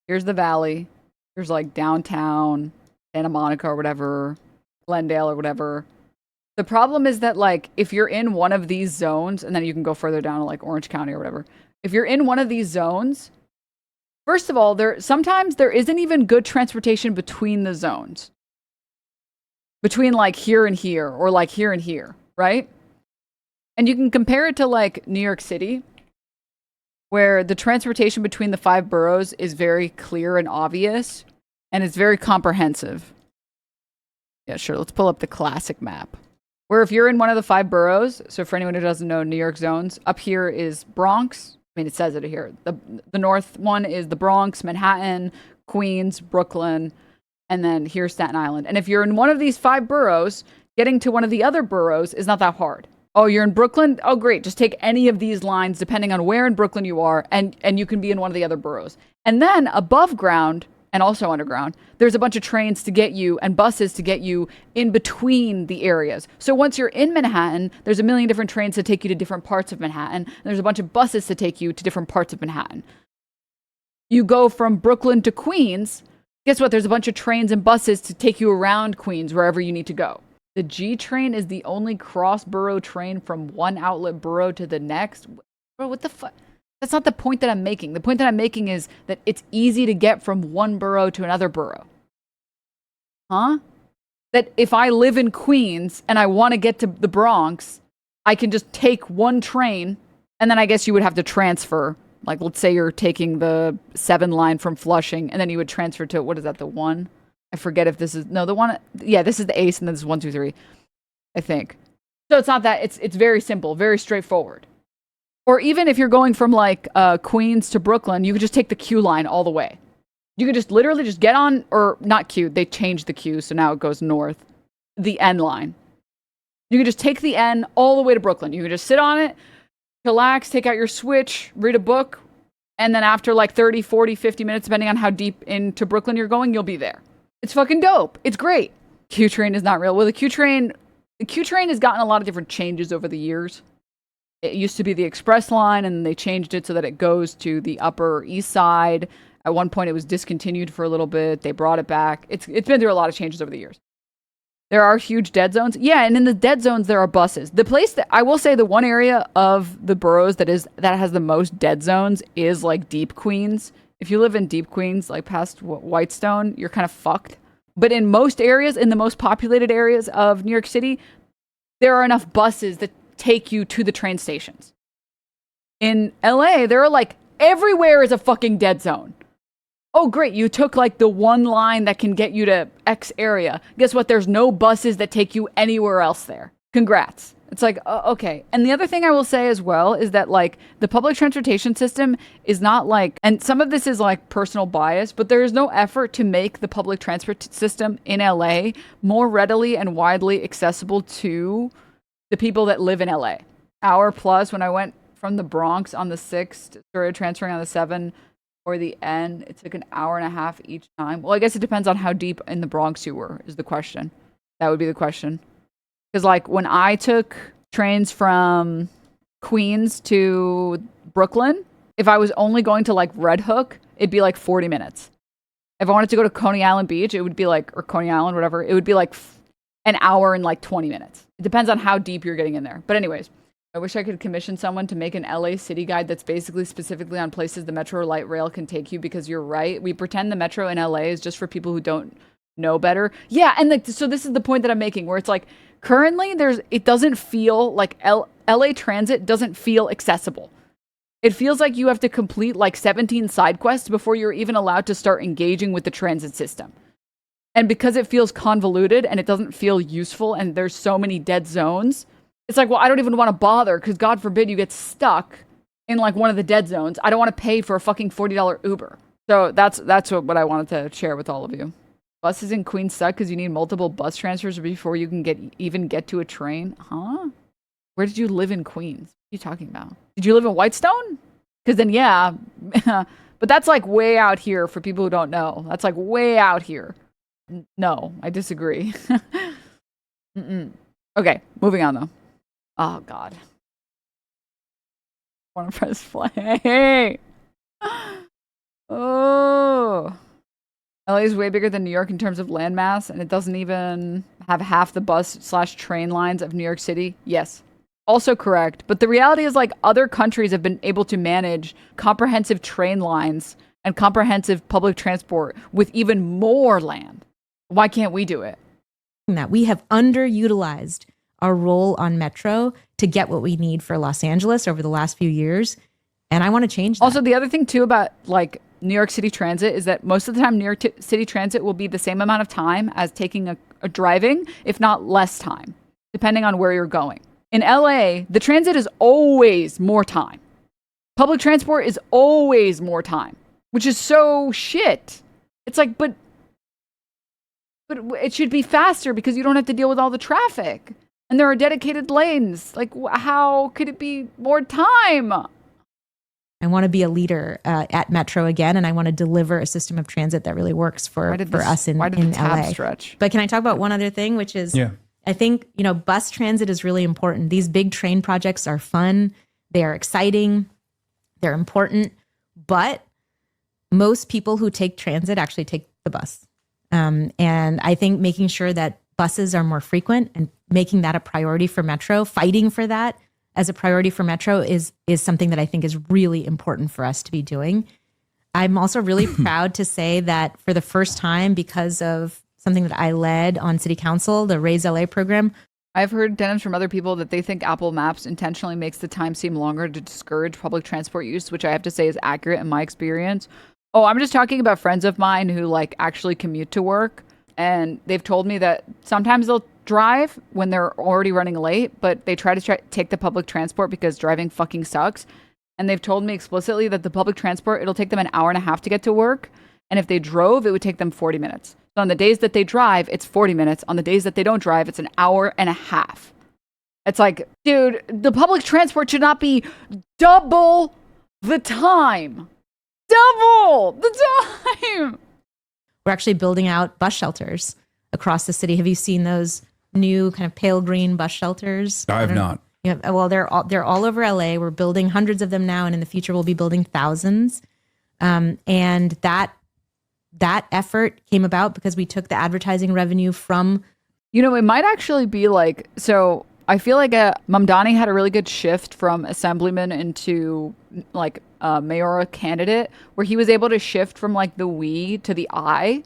Here's the valley. There's like downtown, Santa Monica or whatever, Glendale or whatever. The problem is that like if you're in one of these zones, and then you can go further down to like Orange County or whatever. If you're in one of these zones, first of all, sometimes there isn't even good transportation between the zones. Between like here and here, or like here and here, right? And you can compare it to like New York City, where the transportation between the 5 boroughs is very clear and obvious, and it's very comprehensive. Yeah, sure. Let's pull up the classic map. Where if you're in one of the 5 boroughs, so for anyone who doesn't know New York zones, up here is Bronx. I mean, it says it here. The north one is the Bronx, Manhattan, Queens, Brooklyn, and then here's Staten Island. And if you're in one of these 5 boroughs, getting to one of the other boroughs is not that hard. Oh, you're in Brooklyn? Oh, great. Just take any of these lines, depending on where in Brooklyn you are, and you can be in one of the other boroughs. And then above ground, and also underground, there's a bunch of trains to get you and buses to get you in between the areas. So once you're in Manhattan, there's a million different trains to take you to different parts of Manhattan. And there's a bunch of buses to take you to different parts of Manhattan. You go from Brooklyn to Queens, guess what? There's a bunch of trains and buses to take you around Queens, wherever you need to go. The G train is the only cross-borough train from one outlet borough to the next. Bro, what the fuck? That's not the point that I'm making. The point that I'm making is that it's easy to get from one borough to another borough. Huh? That if I live in Queens and I want to get to the Bronx, I can just take one train, and then I guess you would have to transfer. Like, let's say you're taking the 7 line from Flushing, and then you would transfer to, what is that, the 1? I forget if this is, no, the 1, yeah, this is the ACE, and then this is 1, 2, 3, I think. So it's not that, it's very simple, very straightforward. Or even if you're going from, like, Queens to Brooklyn, you could just take the Q line all the way. You could just literally just get on, or not Q, they changed the Q, so now it goes north. The N line. You can just take the N all the way to Brooklyn. You can just sit on it, relax, take out your Switch, read a book, and then after like 30, 40, 50 minutes, depending on how deep into Brooklyn you're going, you'll be there. It's fucking dope. It's great. Q-Train is not real. Well, the Q-Train has gotten a lot of different changes over the years. It used to be the Express line, and they changed it so that it goes to the Upper East Side. At one point, it was discontinued for a little bit. They brought it back. It's been through a lot of changes over the years. There are huge dead zones. Yeah, and in the dead zones, there are buses. The place that, I will say, the one area of the boroughs that has the most dead zones is like Deep Queens. If you live in Deep Queens, like past Whitestone, you're kind of fucked. But in most areas, in the most populated areas of New York City, there are enough buses that take you to the train stations. In LA, there are like, everywhere is a fucking dead zone. Oh, great. You took like the one line that can get you to X area. Guess what? There's no buses that take you anywhere else there. Congrats. It's like, okay. And the other thing I will say as well is that like the public transportation system is not like, and some of this is like personal bias, but there is no effort to make the public transport system in LA more readily and widely accessible to the people that live in LA. Hour plus when I went from the Bronx on the 6th, started transferring on the 7th, or the N, it took an hour and a half each time. Well, I guess it depends on how deep in the Bronx you were, is the question. That would be the question. Because, like, when I took trains from Queens to Brooklyn, if I was only going to, like, Red Hook, it'd be, like, 40 minutes. If I wanted to go to Coney Island Beach, it would be, like, or Coney Island, whatever, it would be, like, an hour and, like, 20 minutes. It depends on how deep you're getting in there. But anyways, I wish I could commission someone to make an LA city guide that's basically specifically on places the Metro or light rail can take you, because you're right. We pretend the Metro in LA is just for people who don't know better. Yeah, and so this is the point that I'm making, where it's like, currently it doesn't feel like LA Transit doesn't feel accessible. It feels like you have to complete like 17 side quests before you're even allowed to start engaging with the transit system. And because it feels convoluted and it doesn't feel useful and there's so many dead zones, it's like, well, I don't even want to bother because God forbid you get stuck in like one of the dead zones. I don't want to pay for a fucking $40 Uber. So that's what I wanted to share with all of you. Buses in Queens suck because you need multiple bus transfers before you can even get to a train. Huh? Where did you live in Queens? What are you talking about? Did you live in Whitestone? Because then, yeah. But that's like way out here for people who don't know. That's like way out here. No, I disagree. Okay, moving on though. Oh, God. I want to press play. Oh. LA is way bigger than New York in terms of landmass, and it doesn't even have half the bus/train lines of New York City. Yes. Also correct. But the reality is, like, other countries have been able to manage comprehensive train lines and comprehensive public transport with even more land. Why can't we do it? That we have underutilized our role on Metro to get what we need for Los Angeles over the last few years. And I want to change that. Also, the other thing too about like New York City Transit is that most of the time New York City Transit will be the same amount of time as taking a driving, if not less time, depending on where you're going. In LA, the transit is always more time. Public transport is always more time, which is so shit. It's like, but it should be faster because you don't have to deal with all the traffic. And there are dedicated lanes. Like, how could it be more time? I want to be a leader at Metro again, and I want to deliver a system of transit that really works for us in LA. Stretch? But can I talk about one other thing, which is, I think, bus transit is really important. These big train projects are fun. They are exciting. They're important. But most people who take transit actually take the bus. And I think making sure that buses are more frequent and making that a priority for Metro, fighting for that as a priority for Metro is something that I think is really important for us to be doing. I'm also really proud to say that for the first time, because of something that I led on City Council, the Raise LA program. I've heard Denims from other people that they think Apple Maps intentionally makes the time seem longer to discourage public transport use, which I have to say is accurate in my experience. Oh, I'm just talking about friends of mine who like actually commute to work, and they've told me that sometimes they'll drive when they're already running late, but they try to take the public transport because driving fucking sucks. And they've told me explicitly that the public transport, it'll take them an hour and a half to get to work. And if they drove, it would take them 40 minutes. So on the days that they drive, it's 40 minutes. On the days that they don't drive, it's an hour and a half. It's like, dude, the public transport should not be double the time. Double the time. We're actually building out bus shelters across the city. Have you seen those new kind of pale green bus shelters? I have not. Yeah, well, they're all over LA. We're building hundreds of them now, and in the future, we'll be building thousands. And that effort came about because we took the advertising revenue from. You know, it might actually be like, so I feel like Mamdani had a really good shift from assemblyman into like a mayoral candidate, where he was able to shift from like the we to the I.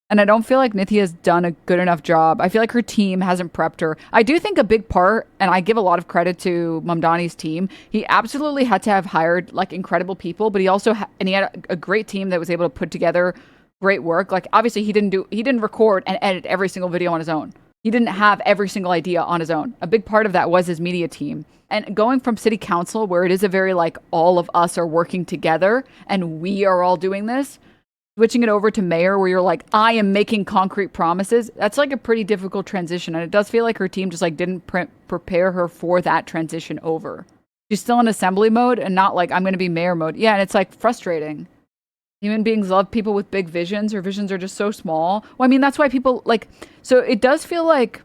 And I don't feel like Nithya has done a good enough job. I feel like her team hasn't prepped her. I do think a big part, and I give a lot of credit to Mamdani's team, he absolutely had to have hired like incredible people, but he also and he had a great team that was able to put together great work. Like obviously he didn't record and edit every single video on his own. He didn't have every single idea on his own. A big part of that was his media team. And going from city council, where it is a very like all of us are working together and we are all doing this, switching it over to mayor, where you're like, I am making concrete promises. That's like a pretty difficult transition. And it does feel like her team just like didn't prepare her for that transition over. She's still in assembly mode and not like, I'm going to be mayor mode. Yeah. And it's like frustrating. Human beings love people with big visions. Her visions are just so small. Well, I mean, that's why people like, so it does feel like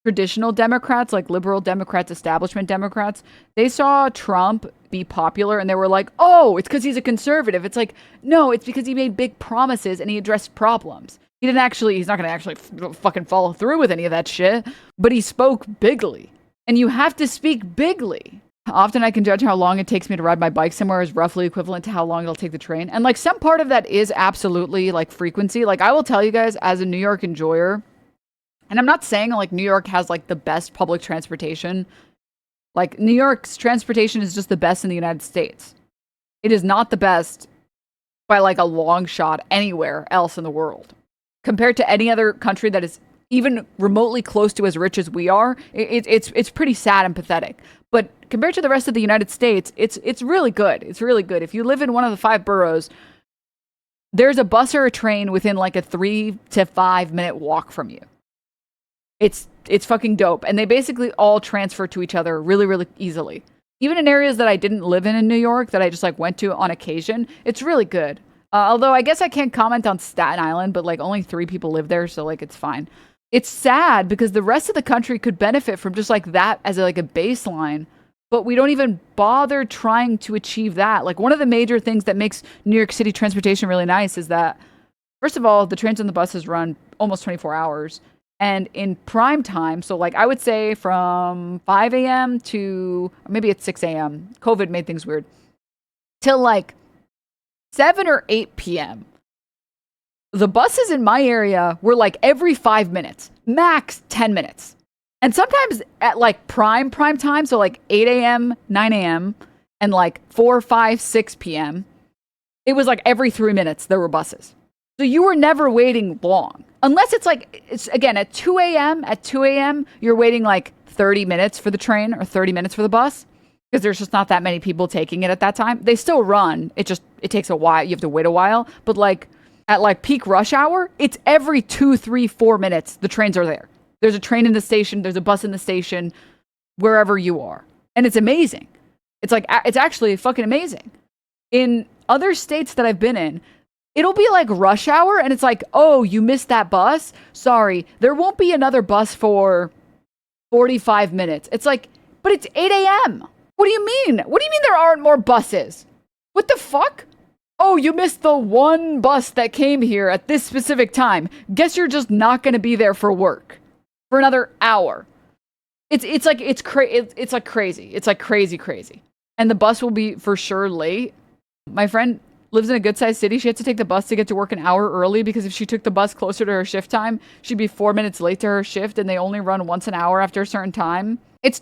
traditional Democrats, like liberal Democrats, establishment Democrats, they saw Trump be popular and they were like, oh, it's because he's a conservative. It's like, no, it's because he made big promises and he addressed problems. He's not going to actually fucking follow through with any of that shit, but he spoke bigly. And you have to speak bigly. Often I can judge how long it takes me to ride my bike somewhere is roughly equivalent to how long it'll take the train. And like some part of that is absolutely like frequency. Like I will tell you guys, as a New York enjoyer, and I'm not saying like New York has like the best public transportation. Like New York's transportation is just the best in the United States. It is not the best by like a long shot anywhere else in the world. Compared to any other country that is even remotely close to as rich as we are, it's pretty sad and pathetic. But compared to the rest of the United States, it's really good. It's really good. If you live in one of the 5 boroughs, there's a bus or a train within like a 3 to 5 minute walk from you. It's fucking dope. And they basically all transfer to each other really, really easily. Even in areas that I didn't live in New York, that I just like went to on occasion, it's really good. Although I guess I can't comment on Staten Island, but like only 3 people live there, so like it's fine. It's sad because the rest of the country could benefit from just like that as like a baseline, but we don't even bother trying to achieve that. Like one of the major things that makes New York City transportation really nice is that, first of all, the trains and the buses run almost 24 hours. And in prime time, so like I would say from 5 a.m. to maybe it's 6 a.m. COVID made things weird. Till like 7 or 8 p.m. The buses in my area were like every 5 minutes, max 10 minutes. And sometimes at like prime time, so like 8 a.m., 9 a.m., and like 4, 5, 6 p.m., it was like every 3 minutes there were buses. So you were never waiting long. Unless it's like, it's again, at 2 a.m., you're waiting like 30 minutes for the train or 30 minutes for the bus because there's just not that many people taking it at that time. They still run. It takes a while. You have to wait a while. But like at like peak rush hour, it's every 2, 3, 4 minutes. The trains are there. There's a train in the station. There's a bus in the station, wherever you are. And it's amazing. It's like, it's actually fucking amazing. In other states that I've been in, it'll be like rush hour and it's like, oh, you missed that bus? Sorry, there won't be another bus for 45 minutes. It's like, but it's 8 a.m. What do you mean? What do you mean there aren't more buses? What the fuck? Oh, you missed the one bus that came here at this specific time. Guess you're just not going to be there for work for another hour. It's like crazy. It's like crazy. And the bus will be for sure late. My friend lives in a good-sized city. She had to take the bus to get to work an hour early because if she took the bus closer to her shift time, she'd be 4 minutes late to her shift, and they only run once an hour after a certain time. It's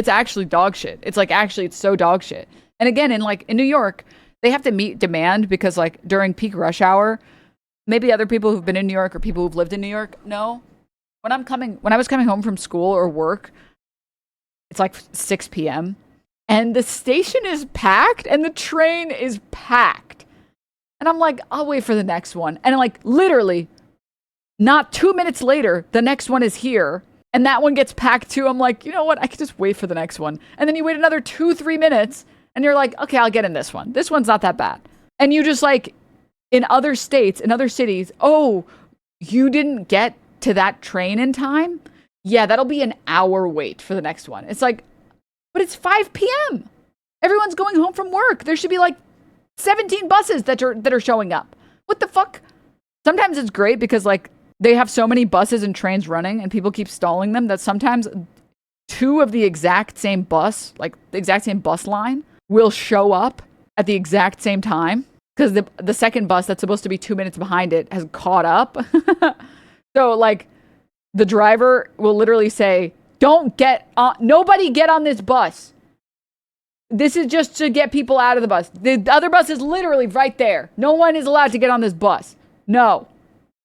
actually dog shit. It's so dog shit. And again, in New York, they have to meet demand because like during peak rush hour, maybe other people who've been in New York or people who've lived in New York know. When I was coming home from school or work, it's like 6 p.m. and the station is packed and the train is packed. And I'm like, I'll wait for the next one. And like literally not 2 minutes later, the next one is here and that one gets packed too. I'm like, you know what? I could just wait for the next one. And then you wait another 2-3 minutes and you're like, okay, I'll get in this one. This one's not that bad. And you just like in other states, in other cities, oh, you didn't get to that train in time? Yeah, that'll be an hour wait for the next one. It's like, but it's 5 p.m. Everyone's going home from work. There should be like 17 buses that are showing up. What the fuck? Sometimes it's great because like they have so many buses and trains running and people keep stalling them that sometimes two of the exact same bus, like the exact same bus line, will show up at the exact same time because the second bus that's supposed to be 2 minutes behind it has caught up. So like the driver will literally say, nobody get on this bus. This is just to get people out of the bus. The other bus is literally right there. No one is allowed to get on this bus. No.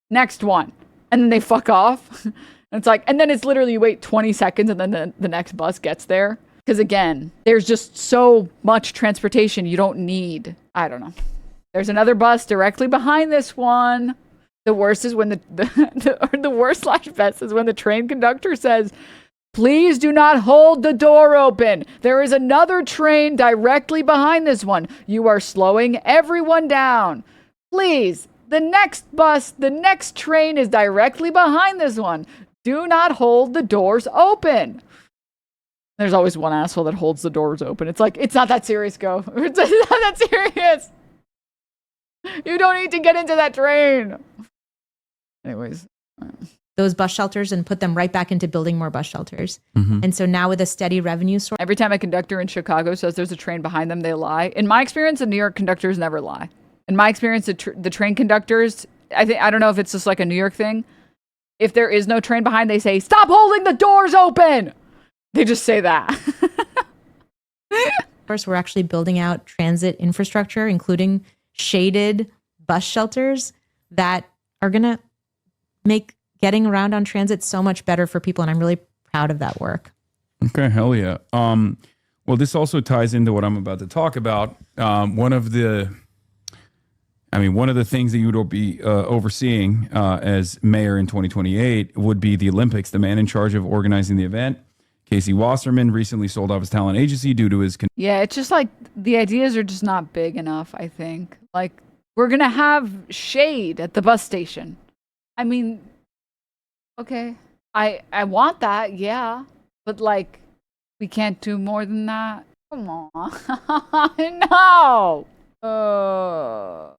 Next one. And then they fuck off. And it's like, and then it's literally you wait 20 seconds and then the next bus gets there. Because again, there's just so much transportation you don't need. I don't know. There's another bus directly behind this one. The worst is when the worst/best is when the train conductor says, please do not hold the door open. There is another train directly behind this one. You are slowing everyone down. Please, the next train is directly behind this one. Do not hold the doors open. There's always one asshole that holds the doors open. It's like, it's not that serious, go. It's not that serious. You don't need to get into that train. Anyways. Those bus shelters and put them right back into building more bus shelters. Mm-hmm. And so now with a steady revenue source. Every time a conductor in Chicago says there's a train behind them, they lie. In my experience, the New York conductors never lie. In my experience, the train conductors, I don't know if it's just like a New York thing. If there is no train behind, they say, stop holding the doors open. They just say that. First, we're actually building out transit infrastructure, including shaded bus shelters that are going to make getting around on transit so much better for people. And I'm really proud of that work. Okay, hell yeah. Well, this also ties into what I'm about to talk about. One of the things that you would be overseeing as mayor in 2028 would be the Olympics. The man in charge of organizing the event, Casey Wasserman, recently sold off his talent agency due to his... Yeah, it's just like the ideas are just not big enough, I think. Like, we're going to have shade at the bus station. I mean, okay, I want that, yeah. But, like, we can't do more than that. Come on. No.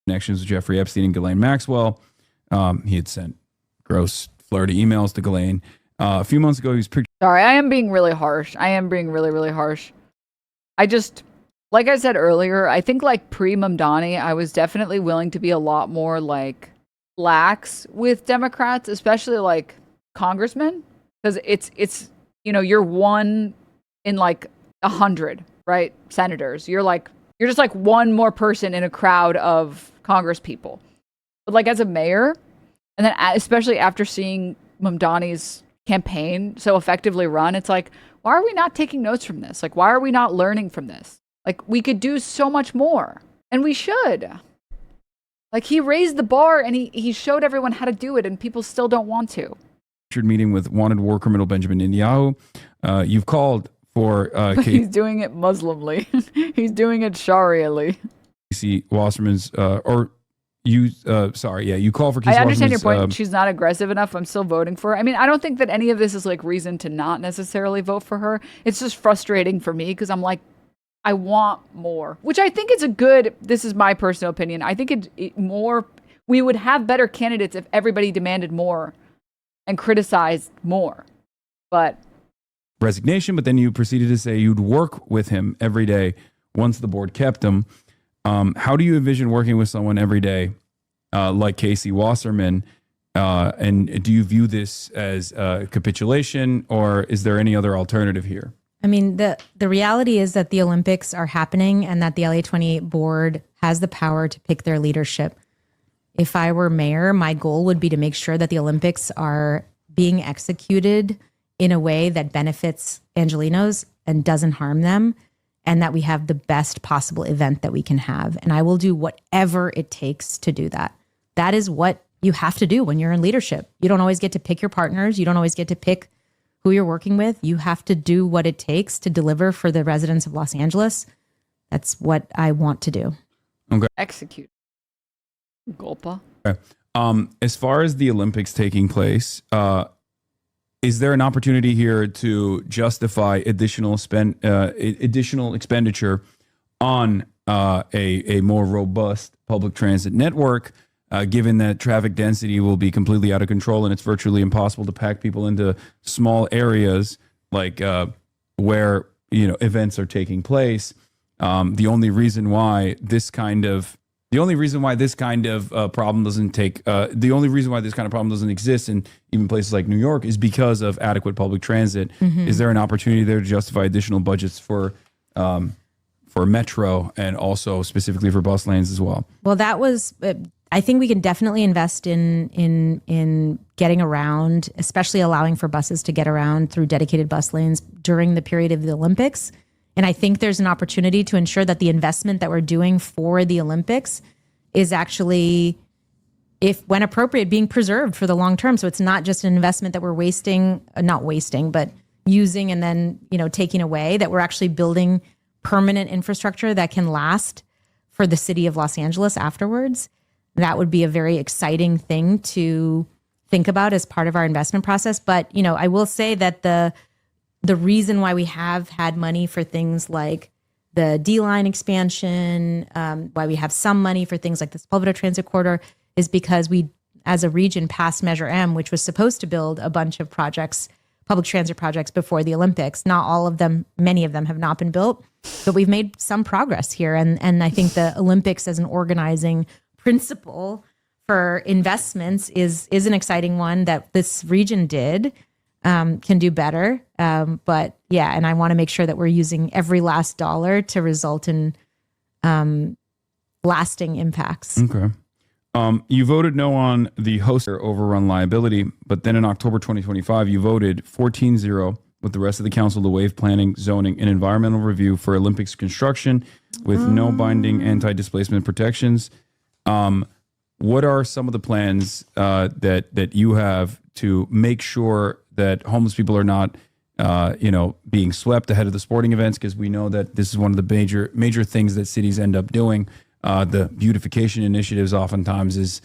Connections with Jeffrey Epstein and Ghislaine Maxwell. He had sent gross, flirty emails to Ghislaine. A few months ago, he was... Sorry, I am being really harsh. I am being really, really harsh. I just, like I said earlier, I think like pre-Mamdani, I was definitely willing to be a lot more like lax with Democrats, especially like congressmen. Because it's you're one in like 100, right? Senators. You're just like one more person in a crowd of Congress people. But like as a mayor, and then especially after seeing Mamdani's campaign so effectively run, it's like, why are we not taking notes from this? Like, why are we not learning from this? Like, we could do so much more, and we should. Like, he raised the bar, and he showed everyone how to do it, and people still don't want to. Meeting with wanted war criminal Benjamin Netanyahu. You've called for... He's doing it Muslimly. He's doing it Sharia-ly. Casey Wasserman's... You call for Casey I understand your Wasserman's, point. She's not aggressive enough. I'm still voting for her. I mean, I don't think that any of this is like reason to not necessarily vote for her. It's just frustrating for me because I'm like, I want more, which I think is this is my personal opinion. I think we would have better candidates if everybody demanded more and criticized more. But resignation, but then you proceeded to say you'd work with him every day once the board kept him. How do you envision working with someone every day like Casey Wasserman? And do you view this as a capitulation, or is there any other alternative here? I mean, the reality is that the Olympics are happening and that the LA28 board has the power to pick their leadership. If I were mayor, my goal would be to make sure that the Olympics are being executed in a way that benefits Angelenos and doesn't harm them, and that we have the best possible event that we can have. And I will do whatever it takes to do that. That is what you have to do when you're in leadership. You don't always get to pick your partners. You don't always get to pick who you're working with. You have to do what it takes to deliver for the residents of Los Angeles. That's what I want to do. Okay. Execute. Gulpa. Okay. As far as the Olympics taking place, is there an opportunity here to justify additional expenditure on a more robust public transit network, given that traffic density will be completely out of control and it's virtually impossible to pack people into small areas like where events are taking place? The only reason why this kind of problem doesn't exist in even places like New York is because of adequate public transit. Mm-hmm. Is there an opportunity there to justify additional budgets for Metro and also specifically for bus lanes as well? Well, that was. I think we can definitely invest in getting around, especially allowing for buses to get around through dedicated bus lanes during the period of the Olympics. And I think there's an opportunity to ensure that the investment that we're doing for the Olympics is actually, if when appropriate, being preserved for the long term. So it's not just an investment that we're but using and then, taking away, that we're actually building permanent infrastructure that can last for the city of Los Angeles afterwards. That would be a very exciting thing to think about as part of our investment process. But, I will say that the reason why we have had money for things like the D-line expansion, why we have some money for things like the Sepulveda Transit Corridor, is because we, as a region, passed Measure M, which was supposed to build a bunch of projects, public transit projects before the Olympics. Not all of them, many of them have not been built, but we've made some progress here. And I think the Olympics as an organizing principle for investments is an exciting one that this region can do better. But yeah, and I want to make sure that we're using every last dollar to result in lasting impacts. Okay. You voted no on the hoster overrun liability, but then in October 2025, you voted 14-0 with the rest of the council to waive planning, zoning, and environmental review for Olympics construction with no binding anti-displacement protections. What are some of the plans that you have to make sure that homeless people are not, being swept ahead of the sporting events? Because we know that this is one of the major things that cities end up doing. The beautification initiatives oftentimes is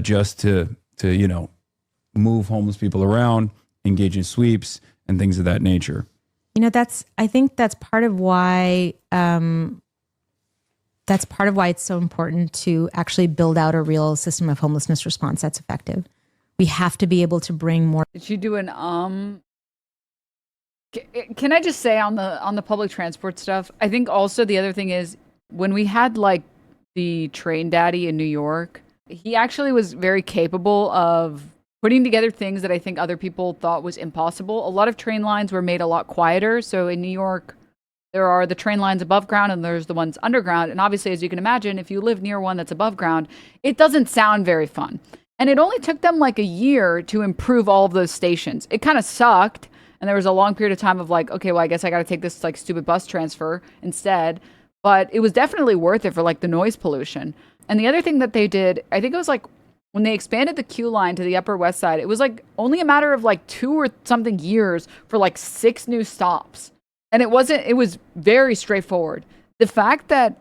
just to move homeless people around, engage in sweeps and things of that nature. I think that's part of why. That's part of why it's so important to actually build out a real system of homelessness response that's effective. We have to be able to bring more. Did you do Can I just say on the public transport stuff? I think also the other thing is when we had like the train daddy in New York, he actually was very capable of putting together things that I think other people thought was impossible. A lot of train lines were made a lot quieter. So in New York, there are the train lines above ground and there's the ones underground. And obviously, as you can imagine, if you live near one that's above ground, it doesn't sound very fun. And it only took them like a year to improve all of those stations. It kind of sucked. And there was a long period of time of like, okay, well, I guess I got to take this like stupid bus transfer instead. But it was definitely worth it for like the noise pollution. And the other thing that they did, I think it was like when they expanded the Q line to the Upper West Side, it was like only a matter of like 2 or something years for like 6 new stops. And it was very straightforward. The fact that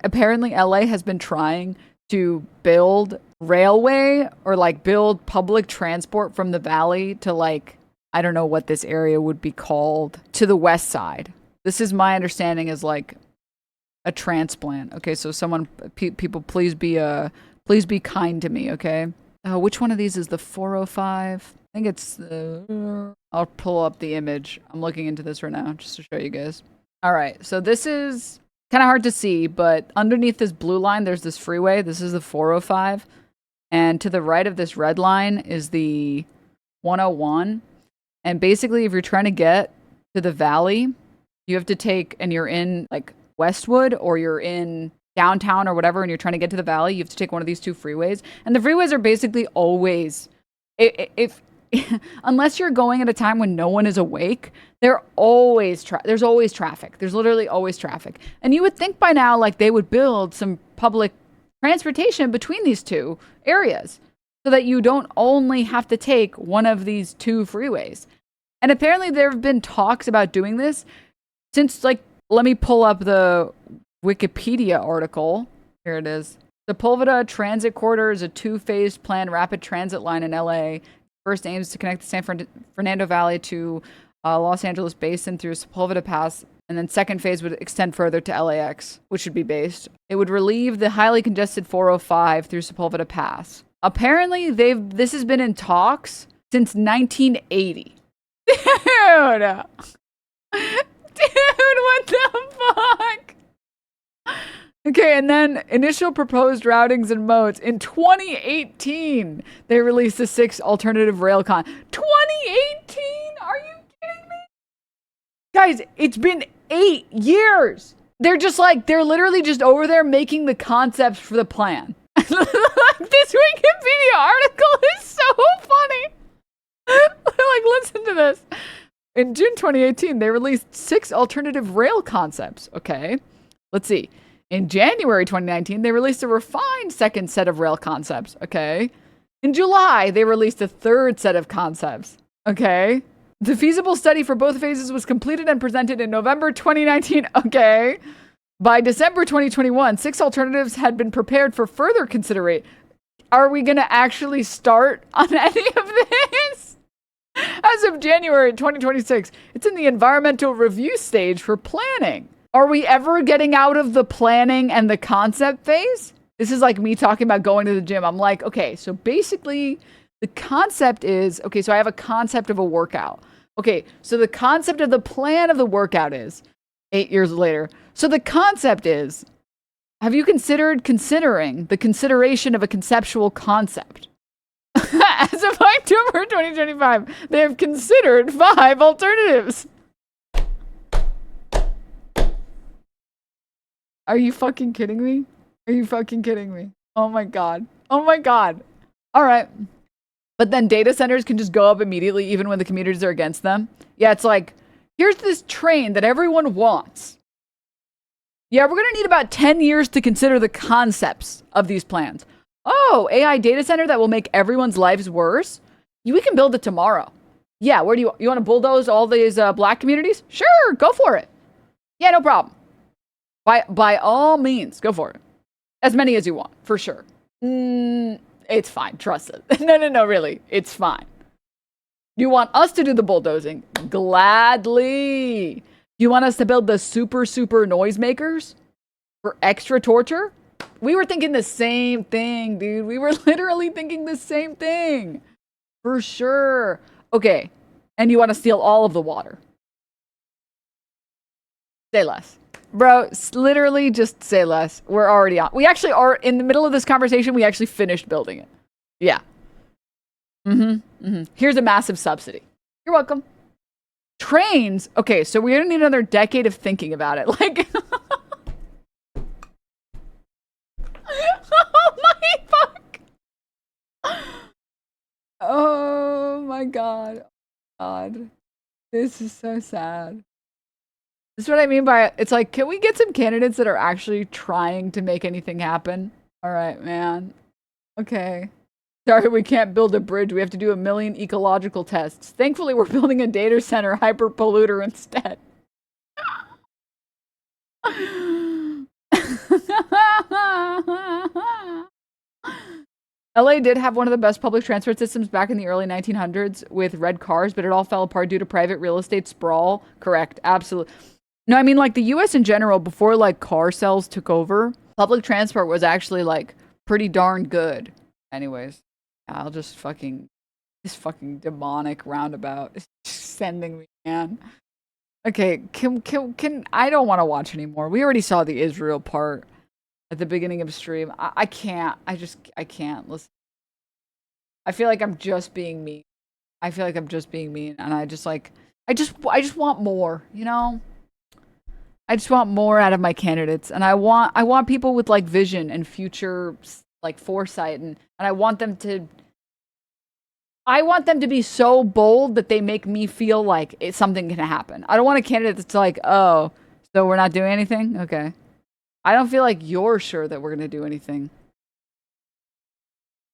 apparently LA has been trying to build railway or like build public transport from the valley to like, I don't know what this area would be called, to the west side. This is my understanding is like a transplant. Okay, so people please be kind to me, okay? Which one of these is the 405? I think it's I'll pull up the image. I'm looking into this right now just to show you guys. All right, so this is kind of hard to see, but underneath this blue line, there's this freeway. This is the 405. And to the right of this red line is the 101. And basically, if you're trying to get to the valley, you have to take, and you're in like Westwood or you're in downtown or whatever, and you're trying to get to the valley, you have to take one of these two freeways. And the freeways are basically always, if unless you're going at a time when no one is awake, there's always traffic. There's literally always traffic. And you would think by now, like, they would build some public transportation between these two areas so that you don't only have to take one of these two freeways. And apparently there have been talks about doing this since, like, let me pull up the Wikipedia article. Here it is. Sepulveda Transit Corridor is a two-phased planned rapid transit line in LA. First aims to connect the San Fernando Valley to Los Angeles Basin through Sepulveda Pass. And then second phase would extend further to LAX, which would be based. It would relieve the highly congested 405 through Sepulveda Pass. Apparently, this has been in talks since 1980. Dude! Dude, what the fuck? Okay, and then initial proposed routings and modes. In 2018, they released the 6 alternative railcon. 2018? Are you kidding me? Guys, it's been 8 years. They're literally just over there making the concepts for the plan. This Wikipedia article is so funny. Like, listen to this. In June 2018, they released 6 alternative rail concepts. Okay, let's see. In January 2019, they released a refined second set of rail concepts. Okay. In July, they released a third set of concepts. Okay. The feasible study for both phases was completed and presented in November 2019. Okay. By December 2021, 6 alternatives had been prepared for further consideration. Are we going to actually start on any of this? As of January 2026, it's in the environmental review stage for planning. Are we ever getting out of the planning and the concept phase? This is like me talking about going to the gym. I'm like, okay, so basically the concept is, okay, so I have a concept of a workout. Okay, so the concept of the plan of the workout is 8 years later. So the concept is, have you considered considering the consideration of a conceptual concept? As of October 2025, they have considered 5 alternatives. Are you fucking kidding me? Are you fucking kidding me? Oh my God. Oh my God. All right. But then data centers can just go up immediately even when the commuters are against them. Yeah, it's like, here's this train that everyone wants. Yeah, we're going to need about 10 years to consider the concepts of these plans. Oh, AI data center that will make everyone's lives worse? We can build it tomorrow. Yeah, where do you want to bulldoze all these black communities? Sure, go for it. Yeah, no problem. By all means, go for it. As many as you want, for sure. It's fine, trust it. No, really, it's fine. You want us to do the bulldozing? Gladly. You want us to build the super noisemakers for extra torture? We were thinking the same thing, dude. We were literally thinking the same thing. For sure. Okay, and you want to steal all of the water. Say less. Bro, literally just say less. We're already on. We actually are in the middle of this conversation. We actually finished building it. Yeah. Here's a massive subsidy. You're welcome. Trains. Okay, so we're going to need another decade of thinking about it. Like, oh my fuck. Oh my God. God. This is so sad. This is what I mean by it's like, can we get some candidates that are actually trying to make anything happen? All right, man. Okay. Sorry, we can't build a bridge. We have to do 1 million ecological tests. Thankfully, we're building a data center hyperpolluter instead. LA did have one of the best public transport systems back in the early 1900s with red cars, but it all fell apart due to private real estate sprawl. Correct. Absolutely. No, I mean, like, the US in general, before like car sales took over, public transport was actually like pretty darn good. Anyways, I'll just fucking This fucking demonic roundabout is sending me, man. Okay, can I don't want to watch anymore. We already saw the Israel part at the beginning of the stream. I can't. I can't listen. I feel like I'm just being mean. And I just want more, you know? I just want more out of my candidates, and I want people with like vision and future like foresight, and I want them to be so bold that they make me feel like something can happen. I don't want a candidate that's like, oh, so we're not doing anything? Okay. I don't feel like you're sure that we're going to do anything.